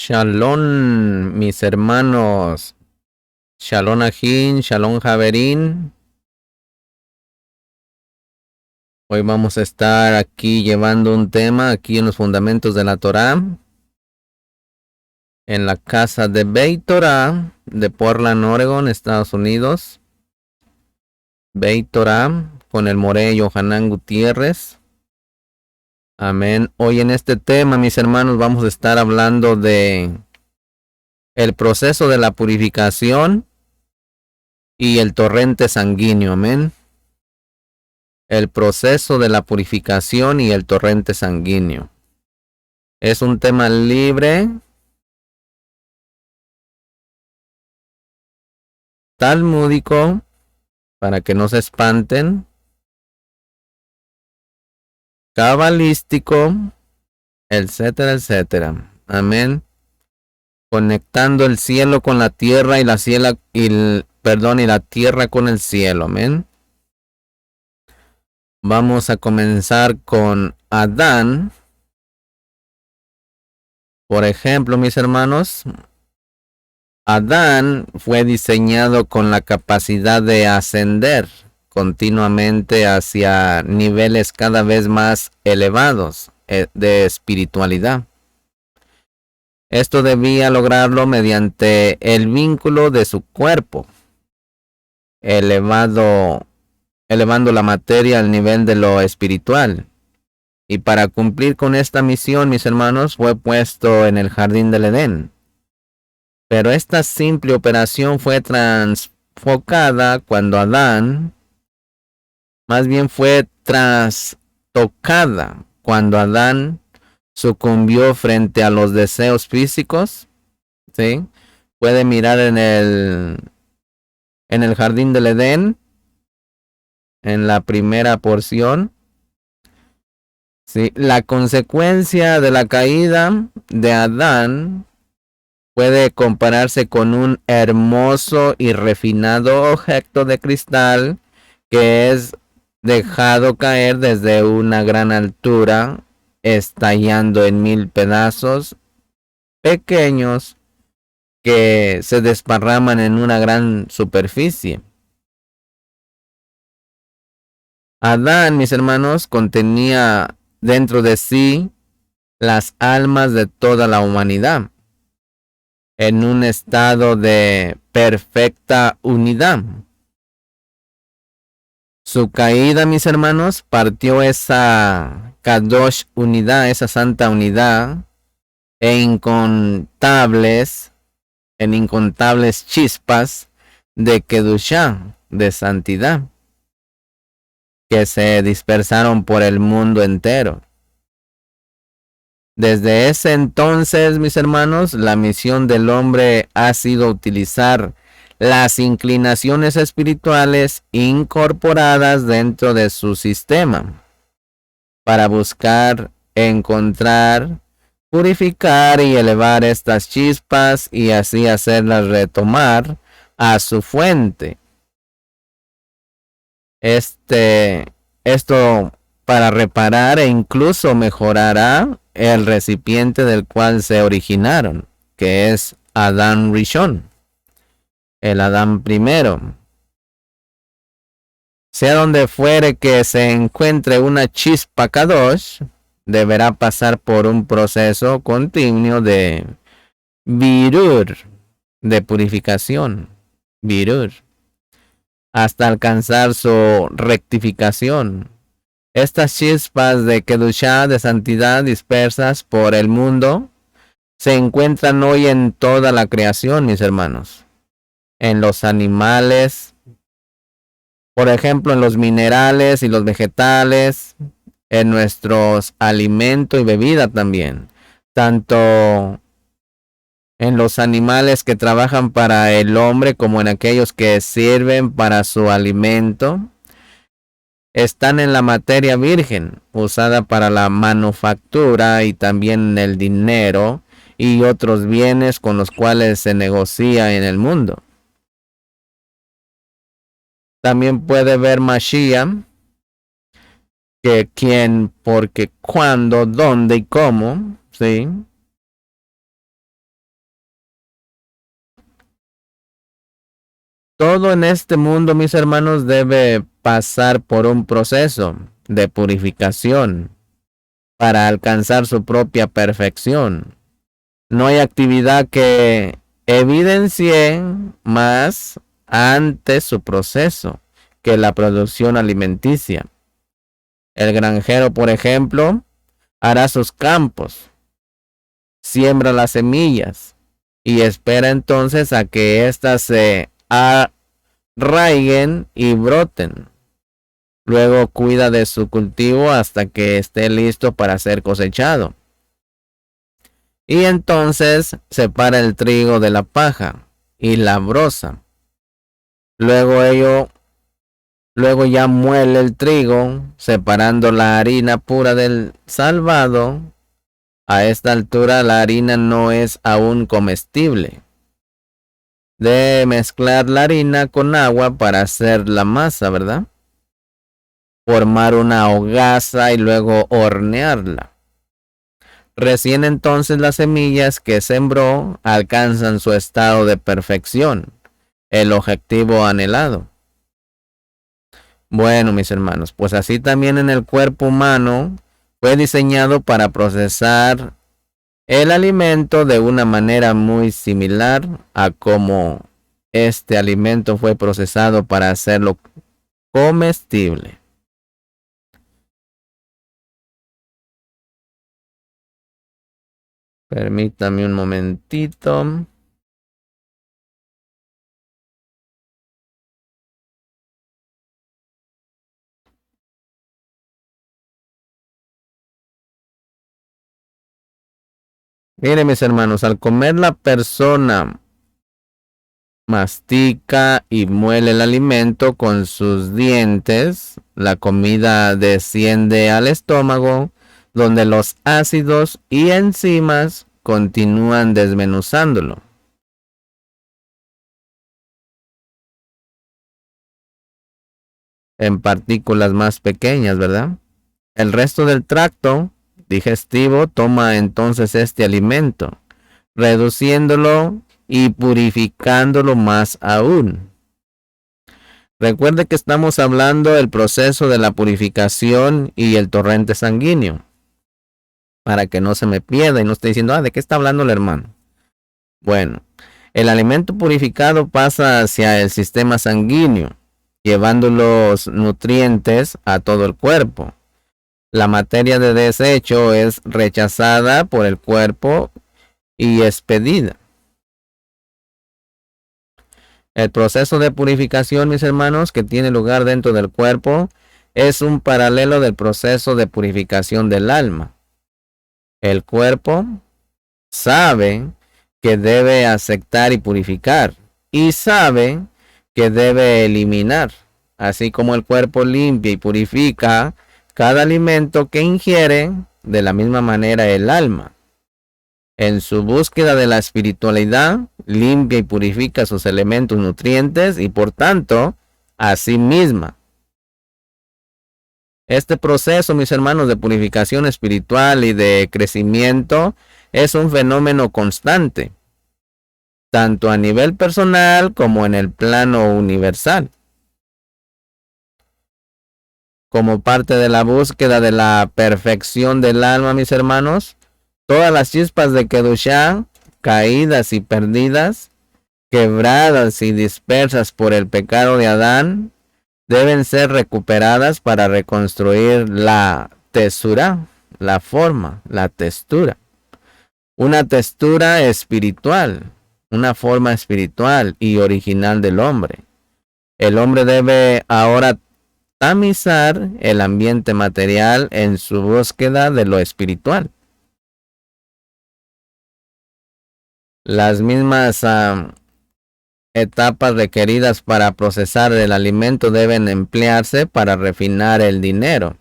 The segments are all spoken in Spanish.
Shalom, mis hermanos. Shalom Ajin, Shalom Javerín. Hoy vamos a estar aquí llevando un tema aquí en los fundamentos de la Torá, en la casa de Beit Torah de Portland, Oregon, Estados Unidos. Beit Torah con el Moré Yohanan Gutiérrez. Amén. Hoy en este tema, mis hermanos, vamos a estar hablando de el proceso de la purificación y el torrente sanguíneo. Amén. El proceso de la purificación y el torrente sanguíneo. Es un tema libre, talmúdico, para que no se espanten, cabalístico, etcétera, etcétera. Amén. Conectando el cielo con la tierra y la tierra con el cielo. Amén. Vamos a comenzar con Adán. Por ejemplo, mis hermanos, Adán fue diseñado con la capacidad de ascender continuamente hacia niveles cada vez más elevados de espiritualidad. Esto debía lograrlo mediante el vínculo de su cuerpo, elevando la materia al nivel de lo espiritual. Y para cumplir con esta misión, mis hermanos, fue puesto en el jardín del Edén. Pero esta simple operación fue trasfocada cuando Adán, más bien fue trastocada cuando Adán sucumbió frente a los deseos físicos. ¿Sí? Puede mirar en el jardín del Edén, en la primera porción. ¿Sí? La consecuencia de la caída de Adán puede compararse con un hermoso y refinado objeto de cristal que es dejado caer desde una gran altura, estallando en 1000 pedazos pequeños que se desparraman en una gran superficie. Adán, mis hermanos, contenía dentro de sí las almas de toda la humanidad, en un estado de perfecta unidad. Su caída, mis hermanos, partió esa Kadosh unidad, esa santa unidad, en incontables chispas de Kedushá, de santidad, que se dispersaron por el mundo entero. Desde ese entonces, mis hermanos, la misión del hombre ha sido utilizar las inclinaciones espirituales incorporadas dentro de su sistema para buscar, encontrar, purificar y elevar estas chispas y así hacerlas retomar a su fuente. Esto para reparar e incluso mejorará el recipiente del cual se originaron, que es Adán Rishon, el Adán primero. Sea donde fuere que se encuentre una chispa Kadosh, deberá pasar por un proceso continuo de virur, de purificación, virur, hasta alcanzar su rectificación. Estas chispas de Kedushá, de santidad, dispersas por el mundo, se encuentran hoy en toda la creación, mis hermanos. En los animales, por ejemplo, en los minerales y los vegetales, en nuestros alimentos y bebida también. Tanto en los animales que trabajan para el hombre como en aquellos que sirven para su alimento. Están en la materia virgen, usada para la manufactura y también el dinero y otros bienes con los cuales se negocia en el mundo. También puede ver Mashiach, que quién, porque, cuándo, dónde y cómo, ¿sí? Todo en este mundo, mis hermanos, debe pasar por un proceso de purificación para alcanzar su propia perfección. No hay actividad que evidencie más antes su proceso que la producción alimenticia. El granjero, por ejemplo, hará sus campos, siembra las semillas y espera entonces a que éstas se arraiguen y broten. Luego cuida de su cultivo hasta que esté listo para ser cosechado. Y entonces separa el trigo de la paja y la broza. Luego ya muele el trigo, separando la harina pura del salvado. A esta altura la harina no es aún comestible. Debe mezclar la harina con agua para hacer la masa, ¿verdad? Formar una hogaza y luego hornearla. Recién entonces las semillas que sembró alcanzan su estado de perfección, el objetivo anhelado. Bueno, mis hermanos, pues así también en el cuerpo humano fue diseñado para procesar el alimento de una manera muy similar a como este alimento fue procesado para hacerlo comestible. Permítame un momentito. Miren, mis hermanos, al comer la persona mastica y muele el alimento con sus dientes, la comida desciende al estómago, donde los ácidos y enzimas continúan desmenuzándolo en partículas más pequeñas, ¿verdad? El resto del tracto digestivo toma entonces este alimento, reduciéndolo y purificándolo más aún. Recuerde que estamos hablando del proceso de la purificación y el torrente sanguíneo, para que no se me pierda y no esté diciendo, ¿de qué está hablando el hermano? Bueno, el alimento purificado pasa hacia el sistema sanguíneo, llevando los nutrientes a todo el cuerpo. La materia de desecho es rechazada por el cuerpo y expedida. El proceso de purificación, mis hermanos, que tiene lugar dentro del cuerpo, es un paralelo del proceso de purificación del alma. El cuerpo sabe que debe aceptar y purificar, y sabe que debe eliminar, así como el cuerpo limpia y purifica cada alimento que ingiere, de la misma manera el alma, en su búsqueda de la espiritualidad, limpia y purifica sus elementos nutrientes y por tanto a sí misma. Este proceso, mis hermanos, de purificación espiritual y de crecimiento es un fenómeno constante, tanto a nivel personal como en el plano universal. Como parte de la búsqueda de la perfección del alma, mis hermanos, todas las chispas de Kedushá, caídas y perdidas, quebradas y dispersas por el pecado de Adán, deben ser recuperadas para reconstruir la tesura, la forma, la textura. Una textura espiritual, una forma espiritual y original del hombre. El hombre debe ahora tamizar el ambiente material en su búsqueda de lo espiritual. Las mismas etapas requeridas para procesar el alimento deben emplearse para refinar el dinero.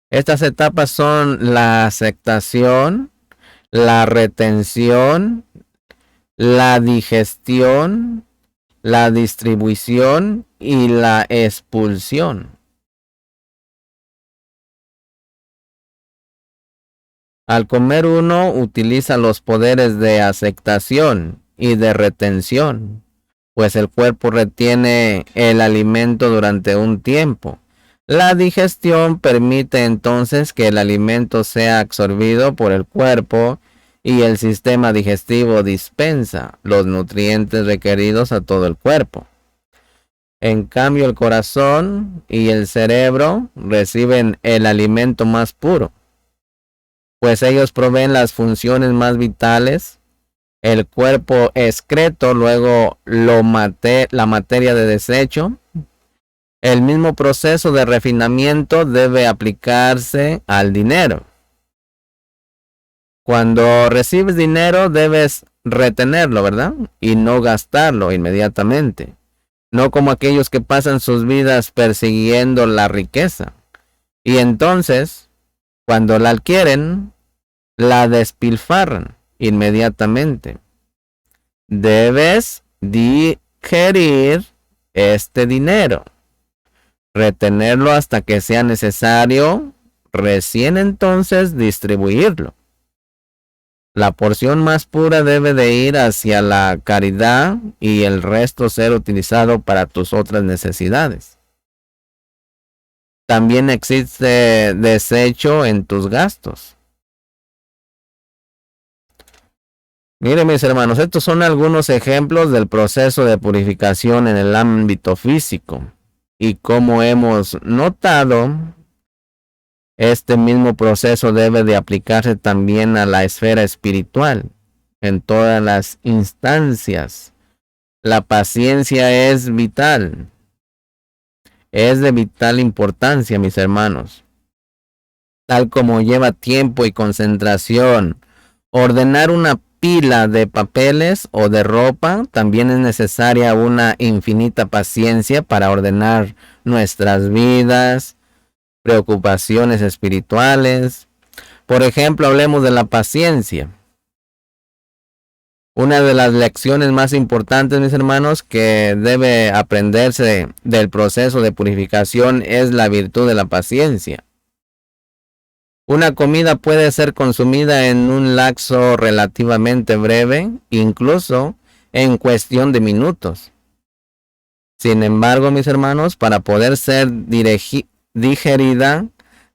Estas etapas son la aceptación, la retención, la digestión, la distribución y la expulsión. Al comer uno utiliza los poderes de aceptación y de retención pues el cuerpo retiene el alimento durante un tiempo. La digestión permite entonces que el alimento sea absorbido por el cuerpo y el sistema digestivo dispensa los nutrientes requeridos a todo el cuerpo. En cambio, el corazón y el cerebro reciben el alimento más puro, pues ellos proveen las funciones más vitales. El cuerpo excreto, luego la materia de desecho. El mismo proceso de refinamiento debe aplicarse al dinero. Cuando recibes dinero debes retenerlo, ¿verdad? Y no gastarlo inmediatamente. No como aquellos que pasan sus vidas persiguiendo la riqueza. Y entonces, cuando la adquieren, la despilfarran inmediatamente. Debes digerir este dinero, retenerlo hasta que sea necesario, recién entonces distribuirlo. La porción más pura debe de ir hacia la caridad y el resto ser utilizado para tus otras necesidades. También existe desecho en tus gastos. Miren mis hermanos, estos son algunos ejemplos del proceso de purificación en el ámbito físico. Y como hemos notado, este mismo proceso debe de aplicarse también a la esfera espiritual, en todas las instancias. La paciencia es vital, es de vital importancia, mis hermanos. Tal como lleva tiempo y concentración ordenar una pila de papeles o de ropa, también es necesaria una infinita paciencia para ordenar nuestras vidas, preocupaciones espirituales. Por ejemplo, hablemos de la paciencia. Una de las lecciones más importantes, mis hermanos, que debe aprenderse del proceso de purificación es la virtud de la paciencia. Una comida puede ser consumida en un lapso relativamente breve, incluso en cuestión de minutos. Sin embargo, mis hermanos, para poder ser digerida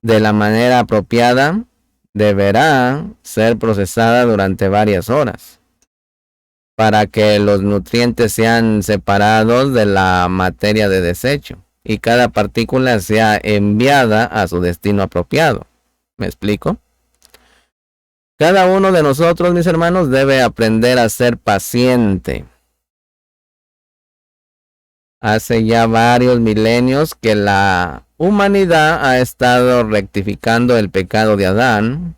de la manera apropiada, deberá ser procesada durante varias horas, para que los nutrientes sean separados de la materia de desecho y cada partícula sea enviada a su destino apropiado. ¿Me explico? Cada uno de nosotros, mis hermanos, debe aprender a ser paciente. Hace ya varios milenios que la humanidad ha estado rectificando el pecado de Adán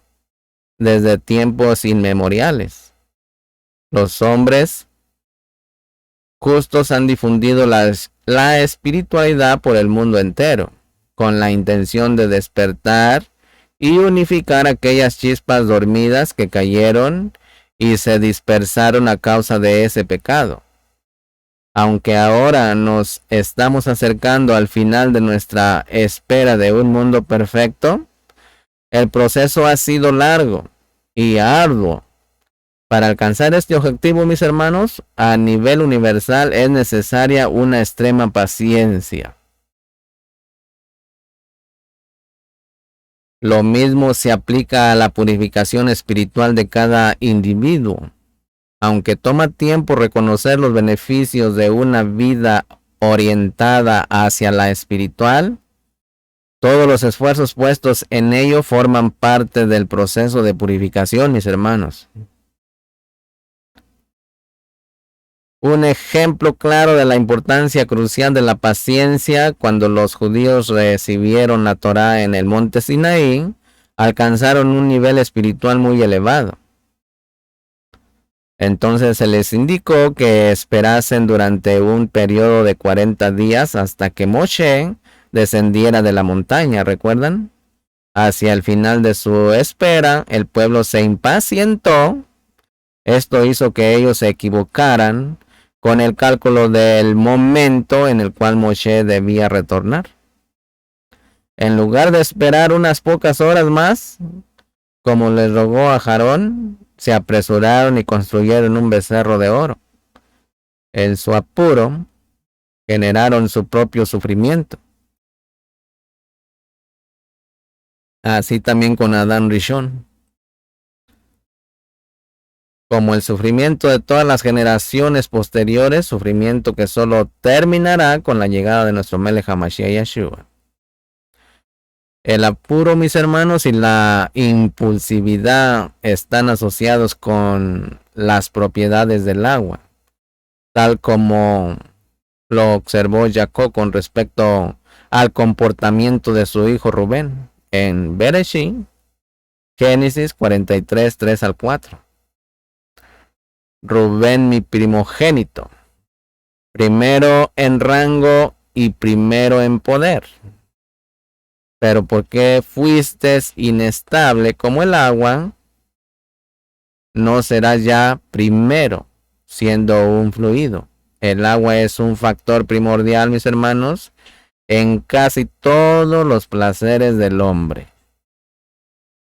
desde tiempos inmemoriales. Los hombres justos han difundido la espiritualidad por el mundo entero, con la intención de despertar y unificar aquellas chispas dormidas que cayeron y se dispersaron a causa de ese pecado. Aunque ahora nos estamos acercando al final de nuestra espera de un mundo perfecto, el proceso ha sido largo y arduo. Para alcanzar este objetivo, mis hermanos, a nivel universal es necesaria una extrema paciencia. Lo mismo se aplica a la purificación espiritual de cada individuo. Aunque toma tiempo reconocer los beneficios de una vida orientada hacia la espiritual, todos los esfuerzos puestos en ello forman parte del proceso de purificación, mis hermanos. Un ejemplo claro de la importancia crucial de la paciencia: cuando los judíos recibieron la Torá en el monte Sinaí, alcanzaron un nivel espiritual muy elevado. Entonces se les indicó que esperasen durante un periodo de 40 días hasta que Moshe descendiera de la montaña, ¿recuerdan? Hacia el final de su espera, el pueblo se impacientó. Esto hizo que ellos se equivocaran con el cálculo del momento en el cual Moshe debía retornar. En lugar de esperar unas pocas horas más, como les rogó a Aarón, se apresuraron y construyeron un becerro de oro. En su apuro, generaron su propio sufrimiento. Así también con Adán Rishon. Como el sufrimiento de todas las generaciones posteriores, sufrimiento que solo terminará con la llegada de nuestro Melech HaMashiach Yeshua. El apuro, mis hermanos, y la impulsividad están asociados con las propiedades del agua, tal como lo observó Jacob con respecto al comportamiento de su hijo Rubén en Bereshit, Génesis 43, 3 al 4. Rubén, mi primogénito, primero en rango y primero en poder. Pero ¿por qué fuiste inestable como el agua? No serás ya primero, siendo un fluido. El agua es un factor primordial, mis hermanos, en casi todos los placeres del hombre.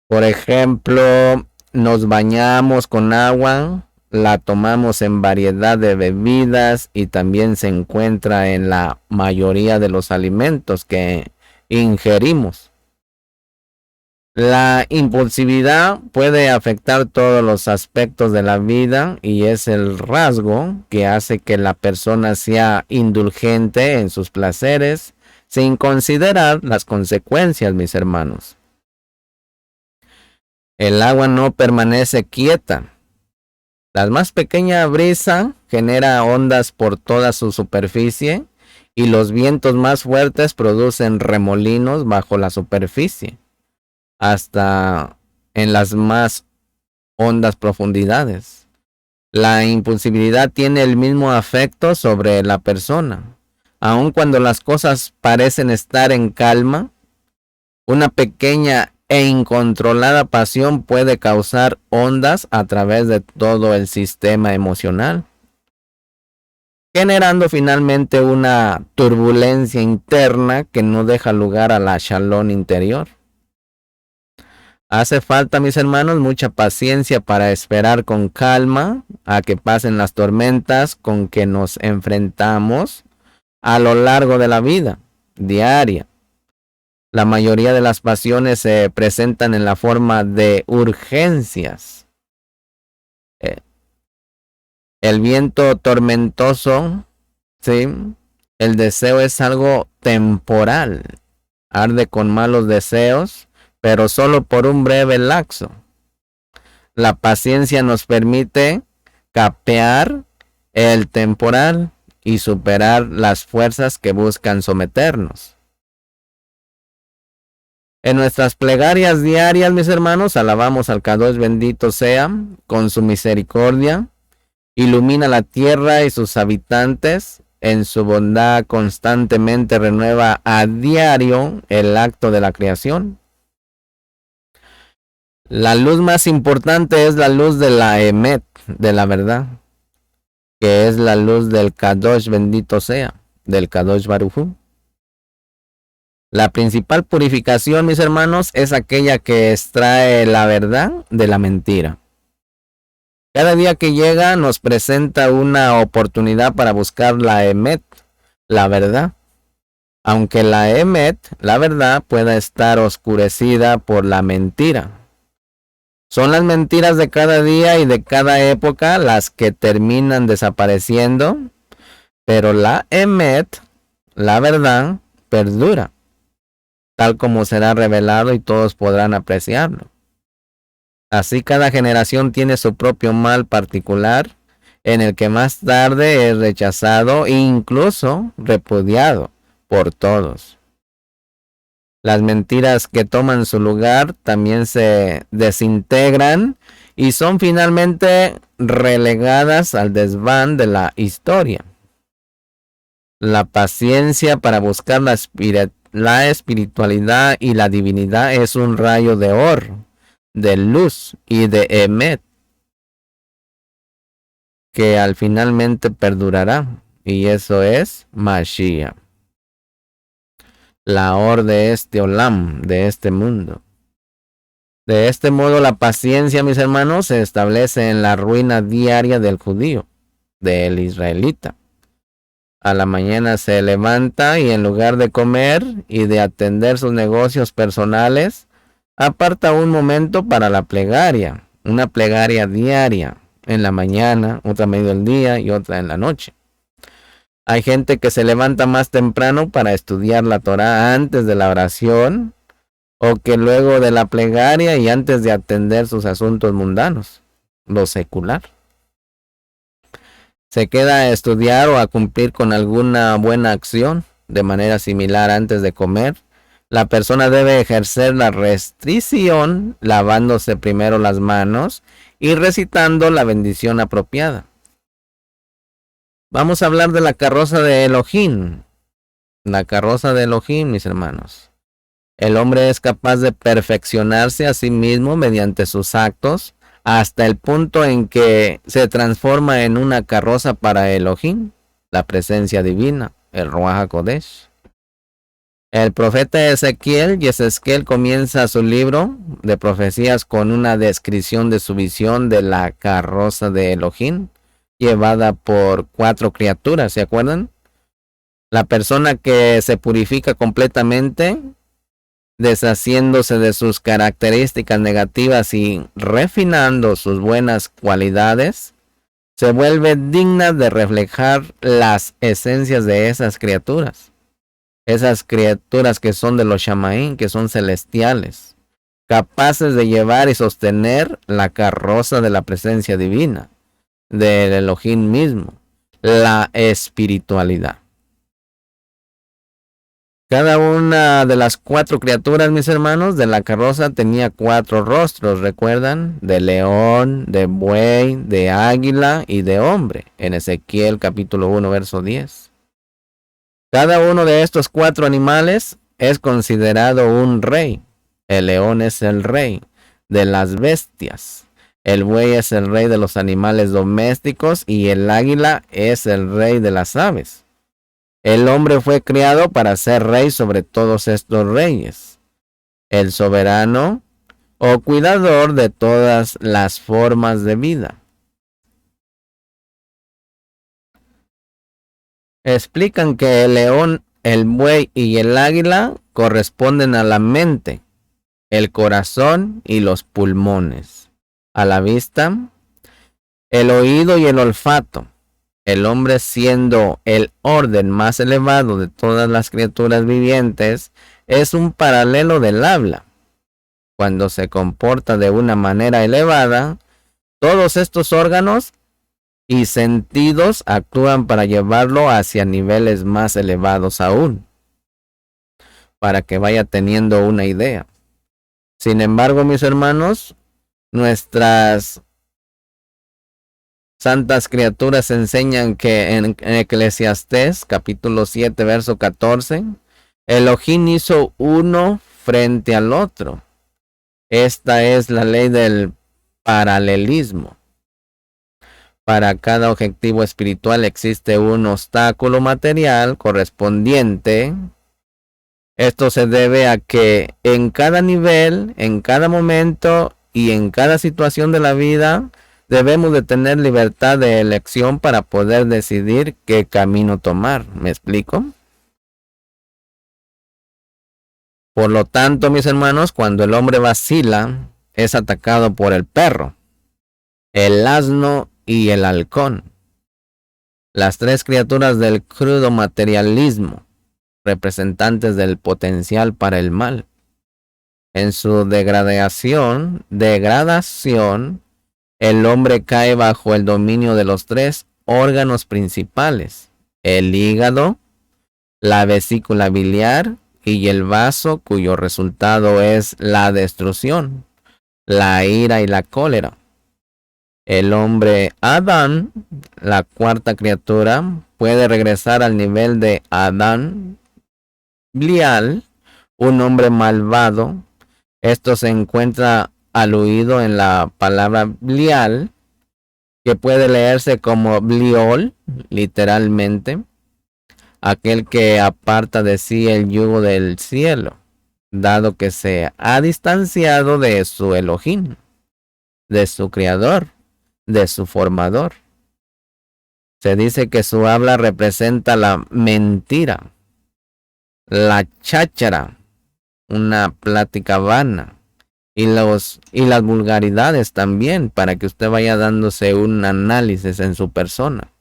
Por ejemplo, nos bañamos con agua, la tomamos en variedad de bebidas y también se encuentra en la mayoría de los alimentos que ingerimos. La impulsividad puede afectar todos los aspectos de la vida y es el rasgo que hace que la persona sea indulgente en sus placeres sin considerar las consecuencias, mis hermanos. El agua no permanece quieta. La más pequeña brisa genera ondas por toda su superficie y los vientos más fuertes producen remolinos bajo la superficie, hasta en las más hondas profundidades. La impulsividad tiene el mismo efecto sobre la persona. Aun cuando las cosas parecen estar en calma, una pequeña e incontrolada pasión puede causar ondas a través de todo el sistema emocional, generando finalmente una turbulencia interna que no deja lugar a la shalom interior. Hace falta, mis hermanos, mucha paciencia para esperar con calma a que pasen las tormentas con que nos enfrentamos a lo largo de la vida diaria. La mayoría de las pasiones se presentan en la forma de urgencias. El viento tormentoso, ¿sí? El deseo es algo temporal. Arde con malos deseos, pero solo por un breve lapso. La paciencia nos permite capear el temporal y superar las fuerzas que buscan someternos. En nuestras plegarias diarias, mis hermanos, alabamos al Kadosh, bendito sea, con su misericordia. Ilumina la tierra y sus habitantes. En su bondad constantemente renueva a diario el acto de la creación. La luz más importante es la luz de la Emet, de la verdad, que es la luz del Kadosh, bendito sea, del Kadosh Baruj Hu. La principal purificación, mis hermanos, es aquella que extrae la verdad de la mentira. Cada día que llega nos presenta una oportunidad para buscar la Emet, la verdad. Aunque la Emet, la verdad, pueda estar oscurecida por la mentira. Son las mentiras de cada día y de cada época las que terminan desapareciendo, pero la Emet, la verdad, perdura, tal como será revelado y todos podrán apreciarlo. Así cada generación tiene su propio mal particular, en el que más tarde es rechazado e incluso repudiado por todos. Las mentiras que toman su lugar también se desintegran y son finalmente relegadas al desván de la historia. La paciencia para buscar la espiritualidad y la divinidad es un rayo de oro, de luz y de Emet, que al finalmente perdurará, y eso es Mashiach, la Or de este Olam, de este mundo. De este modo la paciencia, mis hermanos, se establece en la ruina diaria del judío, del israelita. A la mañana se levanta y en lugar de comer y de atender sus negocios personales, aparta un momento para la plegaria, una plegaria diaria, en la mañana, otra a medio del día y otra en la noche. Hay gente que se levanta más temprano para estudiar la Torá antes de la oración o que luego de la plegaria y antes de atender sus asuntos mundanos, lo secular. Se queda a estudiar o a cumplir con alguna buena acción de manera similar antes de comer. La persona debe ejercer la restricción lavándose primero las manos y recitando la bendición apropiada. Vamos a hablar de la carroza de Elohim. La carroza de Elohim, mis hermanos. El hombre es capaz de perfeccionarse a sí mismo mediante sus actos hasta el punto en que se transforma en una carroza para Elohim, la presencia divina, el Ruach HaKodesh. El profeta Yesesquiel comienza su libro de profecías con una descripción de su visión de la carroza de Elohim, llevada por 4 criaturas, ¿se acuerdan? La persona que se purifica completamente, deshaciéndose de sus características negativas y refinando sus buenas cualidades, se vuelve digna de reflejar las esencias de esas criaturas que son de los Shamaín, que son celestiales, capaces de llevar y sostener la carroza de la presencia divina, del Elohim mismo, la espiritualidad. Cada una de las 4 criaturas, mis hermanos, de la carroza tenía 4 rostros, ¿recuerdan? De león, de buey, de águila y de hombre, en Ezequiel capítulo 1, verso 10. Cada uno de estos 4 animales es considerado un rey. El león es el rey de las bestias. El buey es el rey de los animales domésticos y el águila es el rey de las aves. El hombre fue criado para ser rey sobre todos estos reyes. El soberano o cuidador de todas las formas de vida. Explican que el león, el buey y el águila corresponden a la mente, el corazón y los pulmones. A la vista, el oído y el olfato. El hombre, siendo el orden más elevado de todas las criaturas vivientes, es un paralelo del habla. Cuando se comporta de una manera elevada, todos estos órganos y sentidos actúan para llevarlo hacia niveles más elevados aún, para que vaya teniendo una idea. Sin embargo, mis hermanos, nuestras santas criaturas enseñan que en Eclesiastés capítulo 7 verso 14, Elohim hizo uno frente al otro. Esta es la ley del paralelismo. Para cada objetivo espiritual existe un obstáculo material correspondiente. Esto se debe a que en cada nivel, en cada momento y en cada situación de la vida, debemos de tener libertad de elección para poder decidir qué camino tomar. ¿Me explico? Por lo tanto, mis hermanos, cuando el hombre vacila, es atacado por el perro, el asno y el halcón. Las 3 criaturas del crudo materialismo, representantes del potencial para el mal. En su degradación, el hombre cae bajo el dominio de los 3 órganos principales: el hígado, la vesícula biliar y el vaso, cuyo resultado es la destrucción, la ira y la cólera. El hombre Adán, la 4ª criatura, puede regresar al nivel de Adán Blial, un hombre malvado. Esto se encuentra aludido en la palabra Blial, que puede leerse como Bliol, literalmente, aquel que aparta de sí el yugo del cielo, dado que se ha distanciado de su Elohim, de su creador, de su formador. Se dice que su habla representa la mentira, la cháchara, una plática vana, y las vulgaridades también, para que usted vaya dándose un análisis en su persona,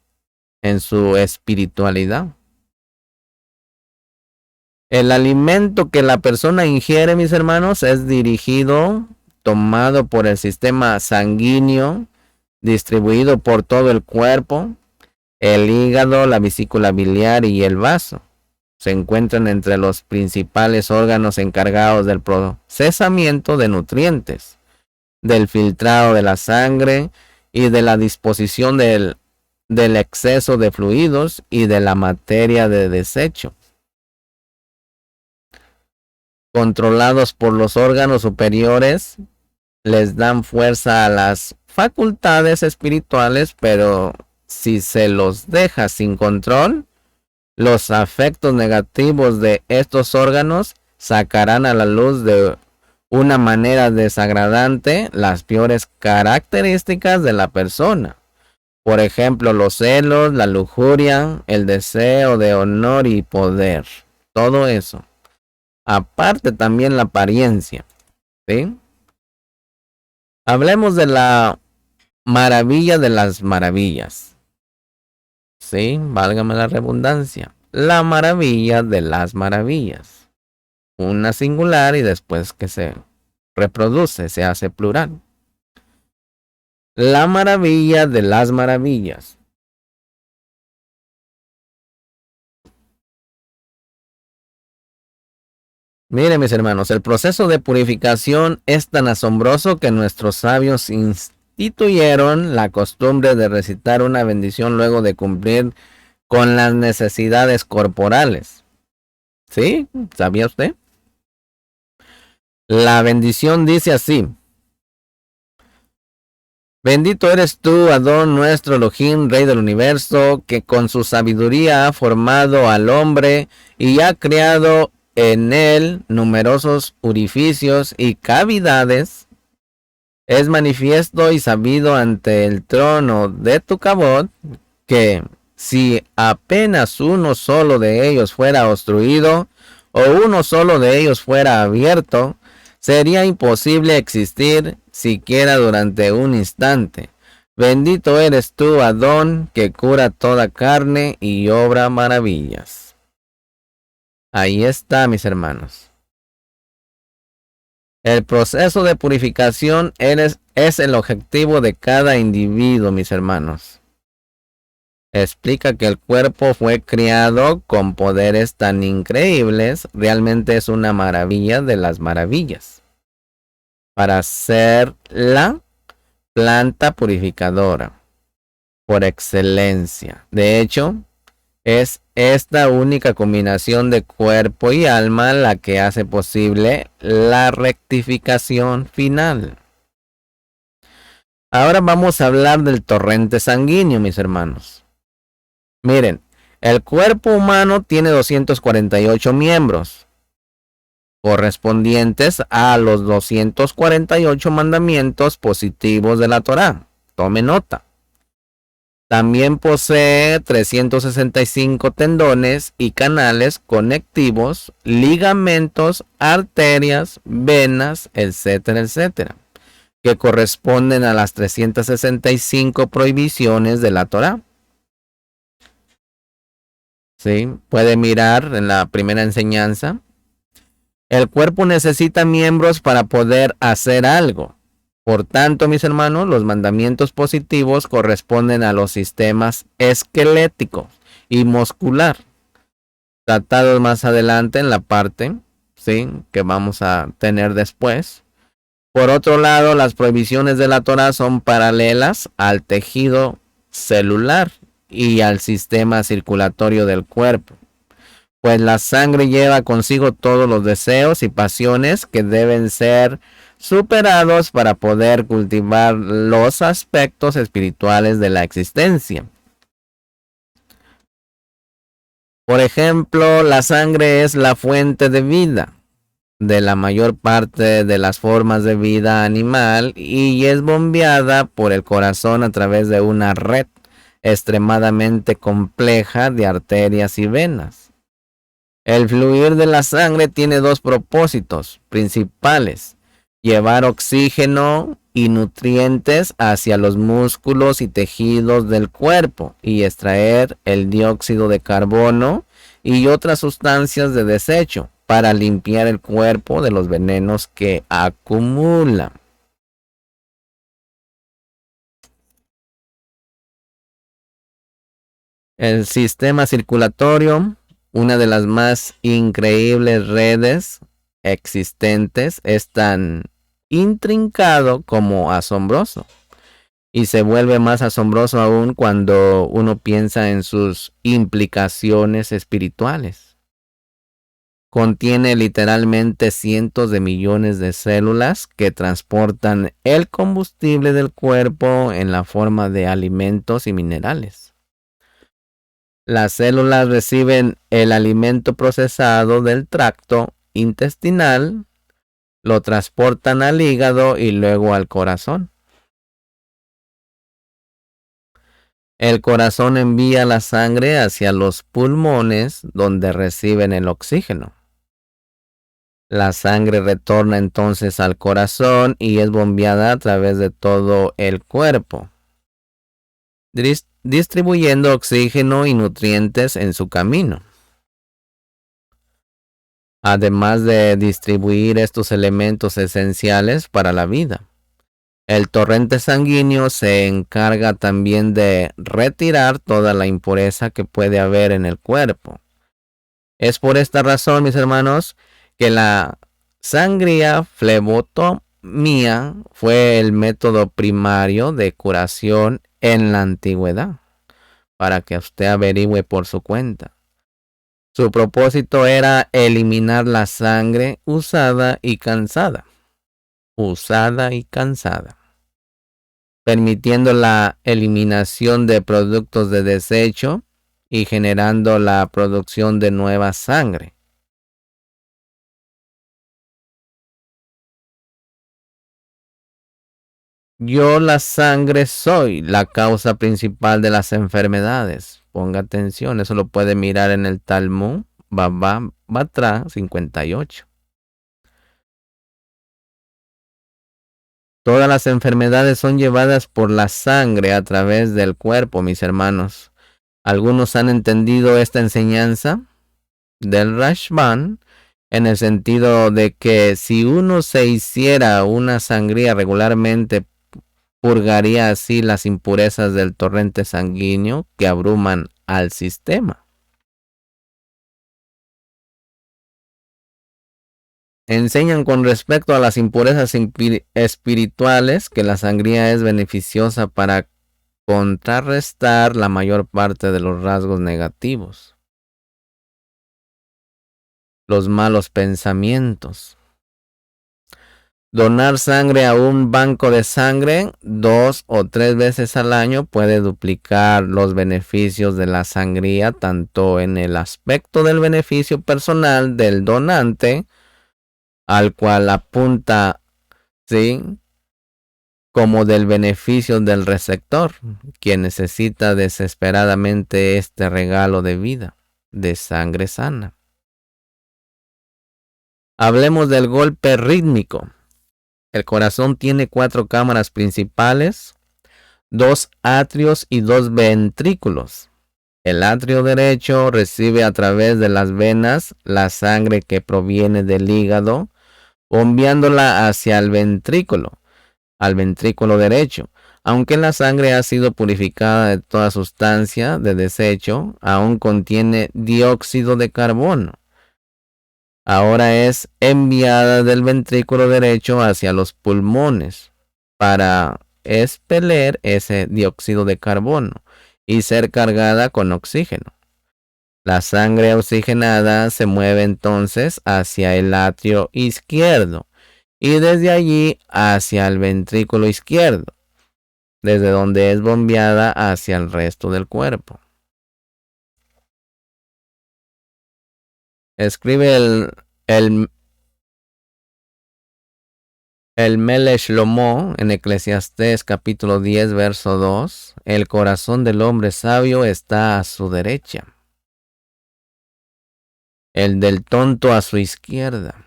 en su espiritualidad. El alimento que la persona ingiere, mis hermanos, es dirigido, tomado por el sistema sanguíneo, distribuido por todo el cuerpo. El hígado, la vesícula biliar y el vaso se encuentran entre los principales órganos encargados del procesamiento de nutrientes, del filtrado de la sangre y de la disposición del exceso de fluidos y de la materia de desecho. Controlados por los órganos superiores, les dan fuerza a las facultades espirituales, pero si se los deja sin control, los afectos negativos de estos órganos sacarán a la luz de una manera desagradante las peores características de la persona. Por ejemplo, los celos, la lujuria, el deseo de honor y poder. Todo eso. Aparte también la apariencia. ¿Sí? Hablemos de la maravilla de las maravillas. Sí, válgame la redundancia. La maravilla de las maravillas. Una singular y después que se reproduce, se hace plural. La maravilla de las maravillas. Miren, mis hermanos, el proceso de purificación es tan asombroso que nuestros sabios instituyeron la costumbre de recitar una bendición luego de cumplir con las necesidades corporales. ¿Sí? ¿Sabía usted? La bendición dice así: bendito eres tú, Adón, nuestro Elohim, Rey del universo, que con su sabiduría ha formado al hombre y ha creado en él numerosos orificios y cavidades. Es manifiesto y sabido ante el trono de tu cabot que si apenas uno solo de ellos fuera obstruido o uno solo de ellos fuera abierto, sería imposible existir siquiera durante un instante. Bendito eres tú, Adón, que cura toda carne y obra maravillas. Ahí está, mis hermanos. El proceso de purificación es el objetivo de cada individuo, mis hermanos. Explica que el cuerpo fue creado con poderes tan increíbles, realmente es una maravilla de las maravillas, para ser la planta purificadora por excelencia. De hecho, es esta única combinación de cuerpo y alma la que hace posible la rectificación final. Ahora vamos a hablar del torrente sanguíneo, mis hermanos. Miren, el cuerpo humano tiene 248 miembros, correspondientes a los 248 mandamientos positivos de la Torá. Tome nota. También posee 365 tendones y canales conectivos, ligamentos, arterias, venas, etcétera, etcétera, que corresponden a las 365 prohibiciones de la Torá. ¿Sí? Puede mirar en la primera enseñanza. El cuerpo necesita miembros para poder hacer algo. Por tanto, mis hermanos, los mandamientos positivos corresponden a los sistemas esquelético y muscular, tratados más adelante en la parte, ¿sí?, que vamos a tener después. Por otro lado, las prohibiciones de la Torá son paralelas al tejido celular y al sistema circulatorio del cuerpo, pues la sangre lleva consigo todos los deseos y pasiones que deben ser superados para poder cultivar los aspectos espirituales de la existencia. Por ejemplo, la sangre es la fuente de vida de la mayor parte de las formas de vida animal y es bombeada por el corazón a través de una red extremadamente compleja de arterias y venas. El fluir de la sangre tiene dos propósitos principales: llevar oxígeno y nutrientes hacia los músculos y tejidos del cuerpo y extraer el dióxido de carbono y otras sustancias de desecho para limpiar el cuerpo de los venenos que acumula. El sistema circulatorio, una de las más increíbles redes existentes, es tan intrincado como asombroso. Y se vuelve más asombroso aún cuando uno piensa en sus implicaciones espirituales. Contiene literalmente cientos de millones de células que transportan el combustible del cuerpo en la forma de alimentos y minerales. Las células reciben el alimento procesado del tracto intestinal, lo transportan al hígado y luego al corazón. El corazón envía la sangre hacia los pulmones donde reciben el oxígeno. La sangre retorna entonces al corazón y es bombeada a través de todo el cuerpo, distribuyendo oxígeno y nutrientes en su camino. Además de distribuir estos elementos esenciales para la vida, el torrente sanguíneo se encarga también de retirar toda la impureza que puede haber en el cuerpo. Es por esta razón, mis hermanos, que la sangría flebotomía fue el método primario de curación en la antigüedad, para que usted averigüe por su cuenta. Su propósito era eliminar la sangre usada y cansada, permitiendo la eliminación de productos de desecho y generando la producción de nueva sangre. Yo la sangre soy la causa principal de las enfermedades. Ponga atención, eso lo puede mirar en el Talmud, Baba Batra 58. Todas las enfermedades son llevadas por la sangre a través del cuerpo, mis hermanos. Algunos han entendido esta enseñanza del Rashban en el sentido de que si uno se hiciera una sangría regularmente, purgaría así las impurezas del torrente sanguíneo que abruman al sistema. Enseñan con respecto a las impurezas espirituales que la sangría es beneficiosa para contrarrestar la mayor parte de los rasgos negativos, los malos pensamientos. Donar sangre a un banco de sangre 2 o 3 veces al año puede duplicar los beneficios de la sangría, tanto en el aspecto del beneficio personal del donante, al cual apunta, ¿sí?, como del beneficio del receptor, quien necesita desesperadamente este regalo de vida, de sangre sana. Hablemos del golpe rítmico. El corazón tiene 4 cámaras principales, 2 atrios y 2 ventrículos. El atrio derecho recibe a través de las venas la sangre que proviene del hígado, bombeándola hacia el ventrículo, al ventrículo derecho. Aunque la sangre ha sido purificada de toda sustancia de desecho, aún contiene dióxido de carbono. Ahora es enviada del ventrículo derecho hacia los pulmones para expeler ese dióxido de carbono y ser cargada con oxígeno. La sangre oxigenada se mueve entonces hacia el atrio izquierdo y desde allí hacia el ventrículo izquierdo, desde donde es bombeada hacia el resto del cuerpo. Escribe el El Melech Shlomo en Eclesiastés capítulo 10 verso 2, el corazón del hombre sabio está a su derecha, el del tonto a su izquierda.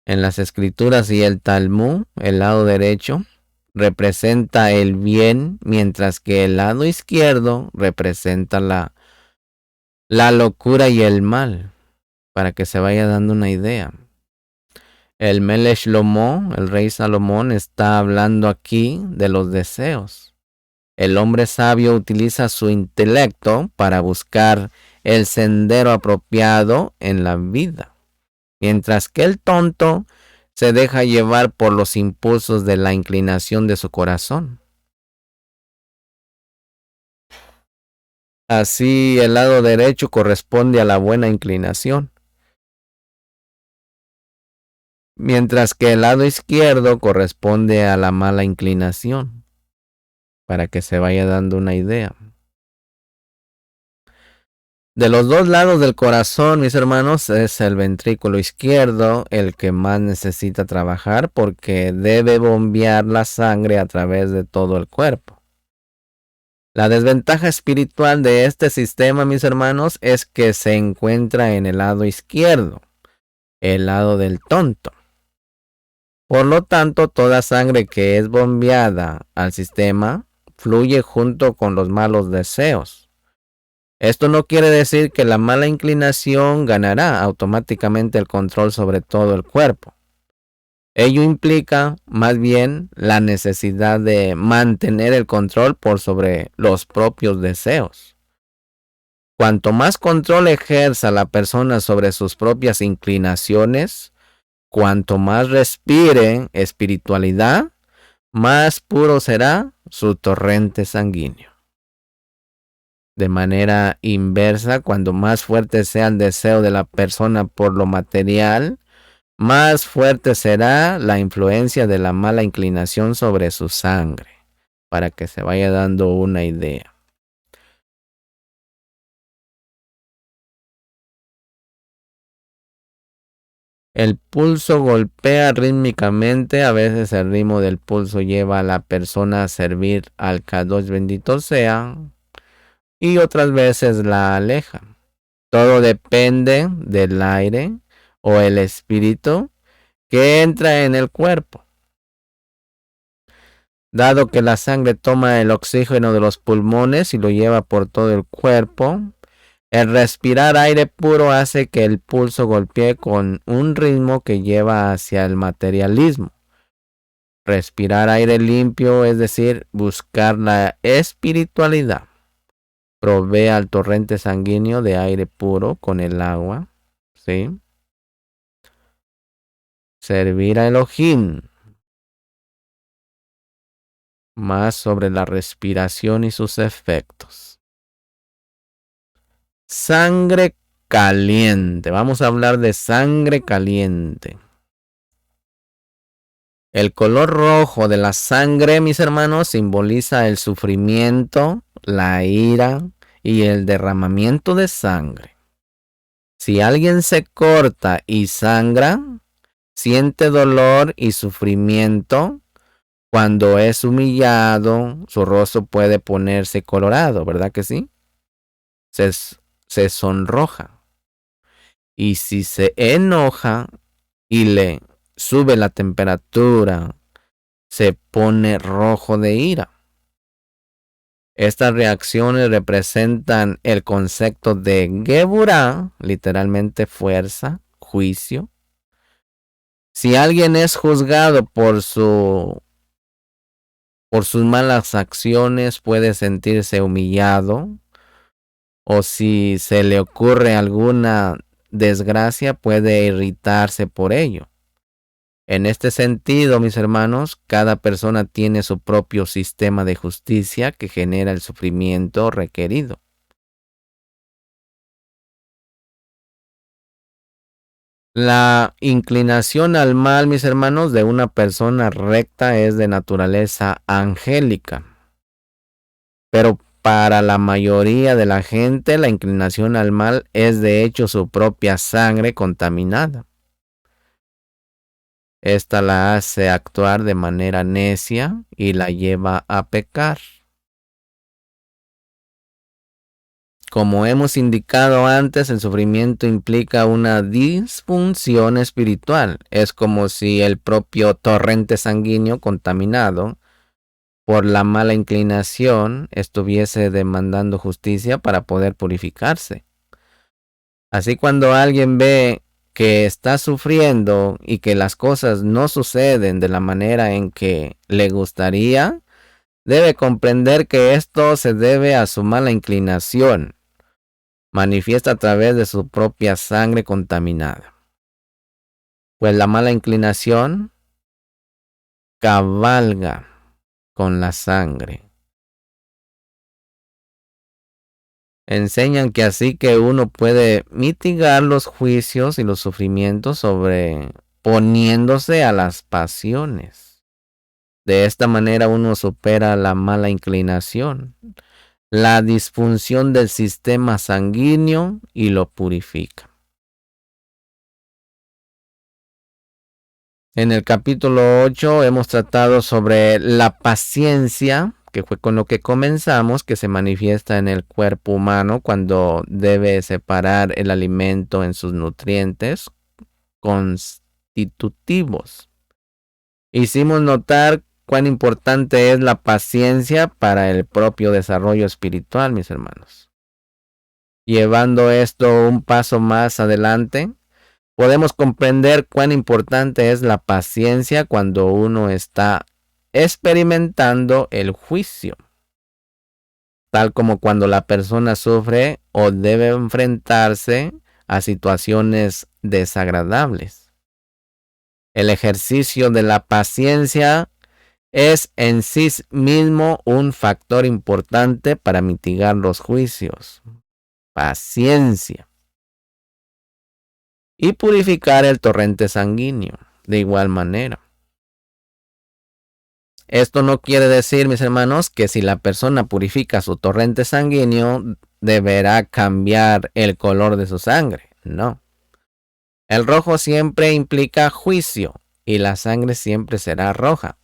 En las escrituras y el Talmud, el lado derecho representa el bien, mientras que el lado izquierdo representa la locura y el mal, para que se vaya dando una idea. El Melech Shlomo, el rey Salomón, está hablando aquí de los deseos. El hombre sabio utiliza su intelecto para buscar el sendero apropiado en la vida, mientras que el tonto se deja llevar por los impulsos de la inclinación de su corazón. Así, el lado derecho corresponde a la buena inclinación, mientras que el lado izquierdo corresponde a la mala inclinación, para que se vaya dando una idea. De los dos lados del corazón, mis hermanos, es el ventrículo izquierdo el que más necesita trabajar porque debe bombear la sangre a través de todo el cuerpo. La desventaja espiritual de este sistema, mis hermanos, es que se encuentra en el lado izquierdo, el lado del tonto. Por lo tanto, toda sangre que es bombeada al sistema fluye junto con los malos deseos. Esto no quiere decir que la mala inclinación ganará automáticamente el control sobre todo el cuerpo. Ello implica más bien la necesidad de mantener el control por sobre los propios deseos. Cuanto más control ejerza la persona sobre sus propias inclinaciones, cuanto más respire espiritualidad, más puro será su torrente sanguíneo. De manera inversa, cuando más fuerte sea el deseo de la persona por lo material, más fuerte será la influencia de la mala inclinación sobre su sangre, para que se vaya dando una idea. El pulso golpea rítmicamente, a veces el ritmo del pulso lleva a la persona a servir al Kadosh bendito sea, y otras veces la aleja. Todo depende del aire o el espíritu que entra en el cuerpo. Dado que la sangre toma el oxígeno de los pulmones y lo lleva por todo el cuerpo, el respirar aire puro hace que el pulso golpee con un ritmo que lleva hacia el materialismo. Respirar aire limpio, es decir, buscar la espiritualidad, provee al torrente sanguíneo de aire puro con el agua, ¿sí? Servir a Elohim. Más sobre la respiración y sus efectos. Sangre caliente. Vamos a hablar de sangre caliente. El color rojo de la sangre, mis hermanos, simboliza el sufrimiento, la ira y el derramamiento de sangre. Si alguien se corta y sangra, siente dolor y sufrimiento. Cuando es humillado, su rostro puede ponerse colorado, ¿verdad que sí? Se sonroja. Y si se enoja y le sube la temperatura, se pone rojo de ira. Estas reacciones representan el concepto de Geburah, literalmente fuerza, juicio. Si alguien es juzgado por sus malas acciones, puede sentirse humillado. O si se le ocurre alguna desgracia, puede irritarse por ello. En este sentido, mis hermanos, cada persona tiene su propio sistema de justicia que genera el sufrimiento requerido. La inclinación al mal, mis hermanos, de una persona recta es de naturaleza angélica. Pero para la mayoría de la gente, la inclinación al mal es de hecho su propia sangre contaminada. Esta la hace actuar de manera necia y la lleva a pecar. Como hemos indicado antes, el sufrimiento implica una disfunción espiritual. Es como si el propio torrente sanguíneo contaminado por la mala inclinación estuviese demandando justicia para poder purificarse. Así, cuando alguien ve que está sufriendo y que las cosas no suceden de la manera en que le gustaría, debe comprender que esto se debe a su mala inclinación, manifiesta a través de su propia sangre contaminada. Pues la mala inclinación cabalga con la sangre. Enseñan que así que uno puede mitigar los juicios y los sufrimientos sobreponiéndose a las pasiones. De esta manera uno supera la mala inclinación, la disfunción del sistema sanguíneo y lo purifica. En el capítulo 8 hemos tratado sobre la paciencia, que fue con lo que comenzamos, que se manifiesta en el cuerpo humano cuando debe separar el alimento en sus nutrientes constitutivos. Hicimos notar cuán importante es la paciencia para el propio desarrollo espiritual, mis hermanos. Llevando esto un paso más adelante, podemos comprender cuán importante es la paciencia cuando uno está experimentando el juicio, tal como cuando la persona sufre o debe enfrentarse a situaciones desagradables. El ejercicio de la paciencia es en sí mismo un factor importante para mitigar los juicios. Paciencia. Y purificar el torrente sanguíneo de igual manera. Esto no quiere decir, mis hermanos, que si la persona purifica su torrente sanguíneo, deberá cambiar el color de su sangre. No. El rojo siempre implica juicio y la sangre siempre será roja.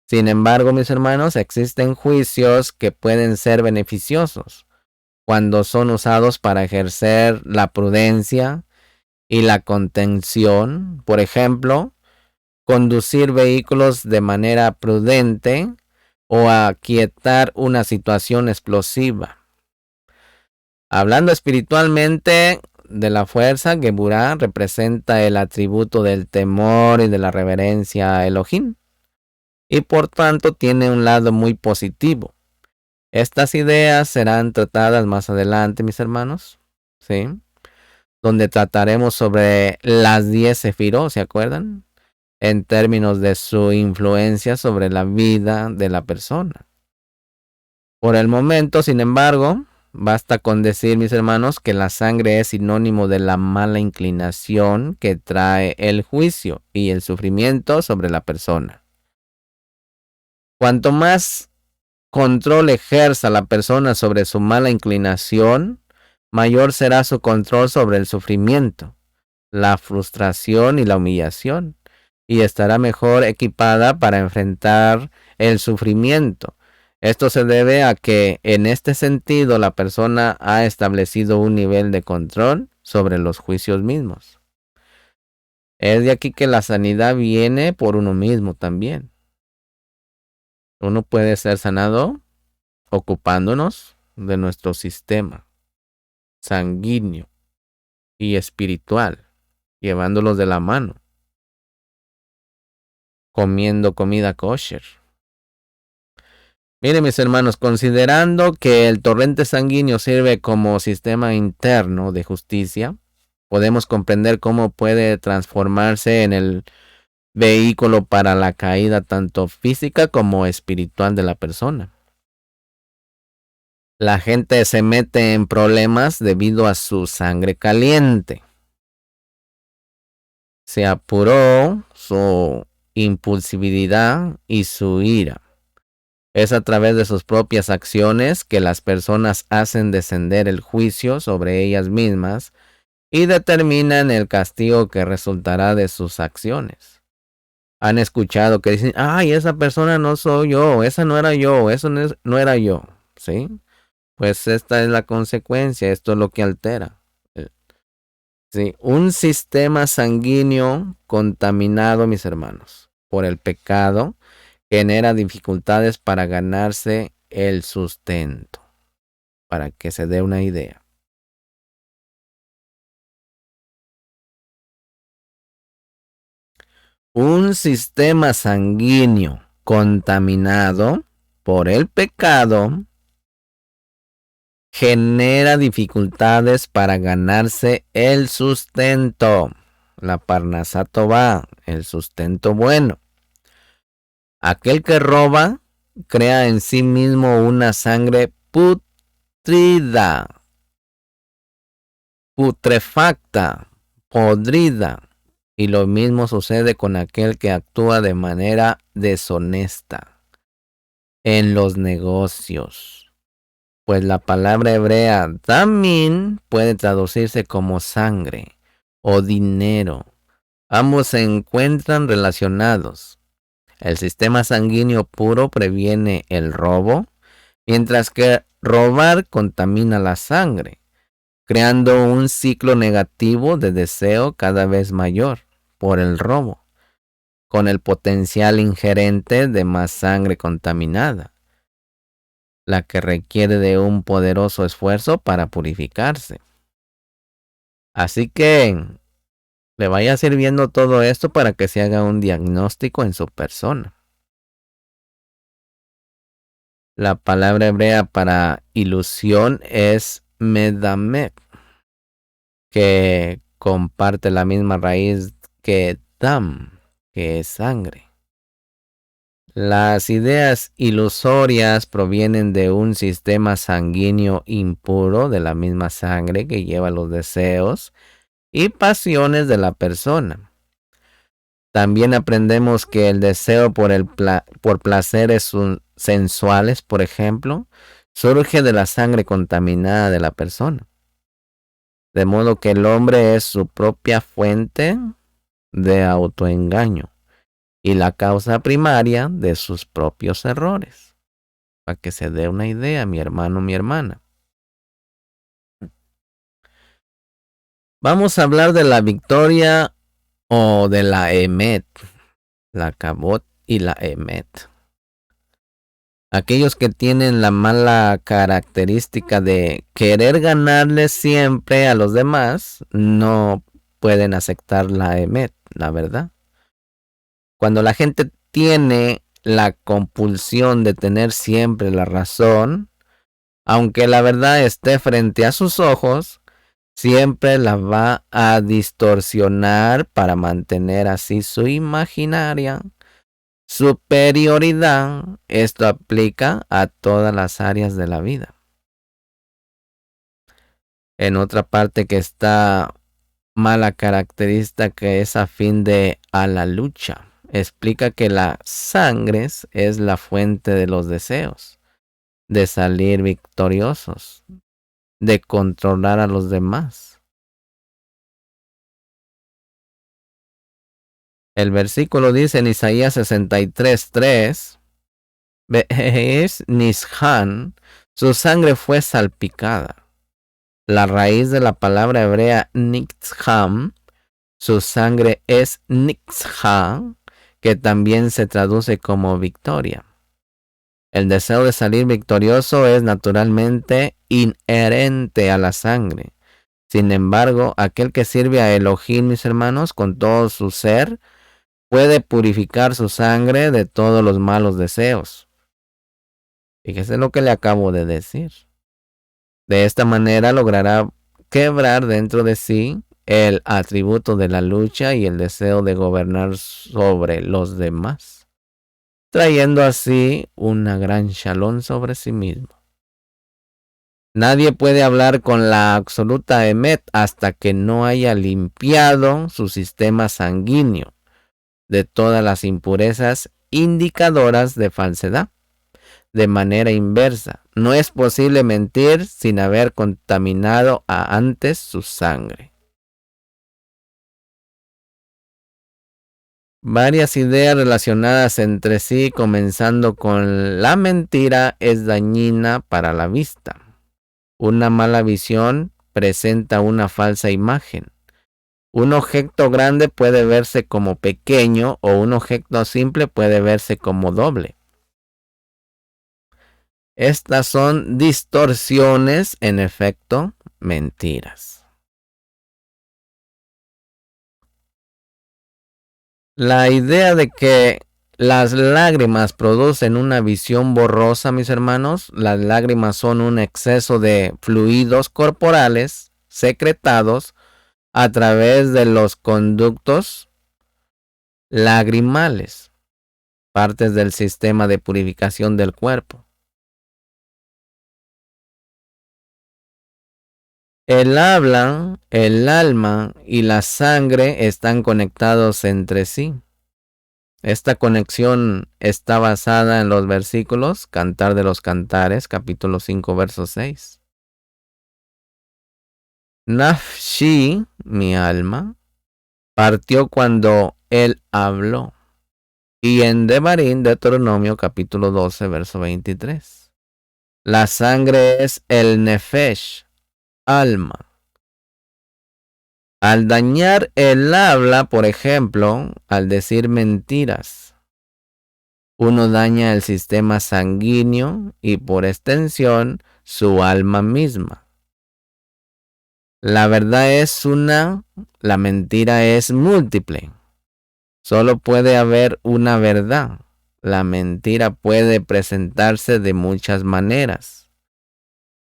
Sin embargo, mis hermanos, existen juicios que pueden ser beneficiosos cuando son usados para ejercer la prudencia y la contención. Por ejemplo, conducir vehículos de manera prudente o aquietar una situación explosiva. Hablando espiritualmente de la fuerza, Geburah representa el atributo del temor y de la reverencia a Elohim, y por tanto tiene un lado muy positivo. Estas ideas serán tratadas más adelante, mis hermanos, ¿sí? Donde trataremos sobre las 10 sefirot, ¿se acuerdan? En términos de su influencia sobre la vida de la persona. Por el momento, sin embargo, basta con decir, mis hermanos, que la sangre es sinónimo de la mala inclinación que trae el juicio y el sufrimiento sobre la persona. Cuanto más control ejerza la persona sobre su mala inclinación, mayor será su control sobre el sufrimiento, la frustración y la humillación, y estará mejor equipada para enfrentar el sufrimiento. Esto se debe a que en este sentido la persona ha establecido un nivel de control sobre los juicios mismos. Es de aquí que la sanidad viene por uno mismo también. Uno puede ser sanado ocupándonos de nuestro sistema sanguíneo y espiritual, llevándolos de la mano, comiendo comida kosher. Miren, mis hermanos, considerando que el torrente sanguíneo sirve como sistema interno de justicia, podemos comprender cómo puede transformarse en el vehículo para la caída tanto física como espiritual de la persona. La gente se mete en problemas debido a su sangre caliente. Se apuró su impulsividad y su ira. Es a través de sus propias acciones que las personas hacen descender el juicio sobre ellas mismas y determinan el castigo que resultará de sus acciones. Han escuchado que dicen, ay, esa persona no soy yo, esa no era yo, eso no era yo, ¿sí? Pues esta es la consecuencia, esto es lo que altera. Sí, un sistema sanguíneo contaminado, mis hermanos, por el pecado, genera dificultades para ganarse el sustento, para que se dé una idea. Un sistema sanguíneo contaminado por el pecado genera dificultades para ganarse el sustento. La parnasato va, el sustento bueno. Aquel que roba crea en sí mismo una sangre putrida, putrefacta, podrida. Y lo mismo sucede con aquel que actúa de manera deshonesta en los negocios. Pues la palabra hebrea damin puede traducirse como sangre o dinero. Ambos se encuentran relacionados. El sistema sanguíneo puro previene el robo, mientras que robar contamina la sangre, creando un ciclo negativo de deseo cada vez mayor por el robo, con el potencial ingerente de más sangre contaminada, la que requiere de un poderoso esfuerzo para purificarse. Así que le vaya sirviendo todo esto para que se haga un diagnóstico en su persona. La palabra hebrea para ilusión es medamet, que comparte la misma raíz que dam, que es sangre. Las ideas ilusorias provienen de un sistema sanguíneo impuro de la misma sangre que lleva los deseos y pasiones de la persona. También aprendemos que el deseo por placeres sensuales, por ejemplo, surge de la sangre contaminada de la persona. De modo que el hombre es su propia fuente de autoengaño y la causa primaria de sus propios errores. Para que se dé una idea, mi hermano, mi hermana. Vamos a hablar de la victoria o de la emet, la cabot y la emet. Aquellos que tienen la mala característica de querer ganarle siempre a los demás no pueden aceptar la emet, la verdad. Cuando la gente tiene la compulsión de tener siempre la razón, aunque la verdad esté frente a sus ojos, siempre la va a distorsionar para mantener así su imaginaria superioridad. Esto aplica a todas las áreas de la vida. En otra parte que está mala característica que es afín a la lucha. Explica que la sangre es la fuente de los deseos, de salir victoriosos, de controlar a los demás. El versículo dice en Isaías 63:3, es Nishan, su sangre fue salpicada. La raíz de la palabra hebrea Nixham, su sangre es Nixha, que también se traduce como victoria. El deseo de salir victorioso es naturalmente inherente a la sangre. Sin embargo, aquel que sirve a Elohim, mis hermanos, con todo su ser, puede purificar su sangre de todos los malos deseos. Fíjese lo que le acabo de decir. De esta manera logrará quebrar dentro de sí el atributo de la lucha y el deseo de gobernar sobre los demás, trayendo así una gran shalom sobre sí mismo. Nadie puede hablar con la absoluta emet hasta que no haya limpiado su sistema sanguíneo de todas las impurezas indicadoras de falsedad. De manera inversa, no es posible mentir sin haber contaminado antes su sangre. Varias ideas relacionadas entre sí, comenzando con la mentira es dañina para la vista. Una mala visión presenta una falsa imagen. Un objeto grande puede verse como pequeño o un objeto simple puede verse como doble. Estas son distorsiones, en efecto, mentiras. La idea de que las lágrimas producen una visión borrosa, mis hermanos, las lágrimas son un exceso de fluidos corporales secretados a través de los conductos lagrimales, partes del sistema de purificación del cuerpo. El habla, el alma y la sangre están conectados entre sí. Esta conexión está basada en los versículos Cantar de los Cantares, capítulo 5, verso 6. Nafshi, mi alma, partió cuando él habló. Y en Devarim, Deuteronomio, capítulo 12, verso 23. La sangre es el nefesh, alma. Al dañar el habla, por ejemplo, al decir mentiras, uno daña el sistema sanguíneo y por extensión su alma misma. La verdad es una, la mentira es múltiple. Solo puede haber una verdad. La mentira puede presentarse de muchas maneras.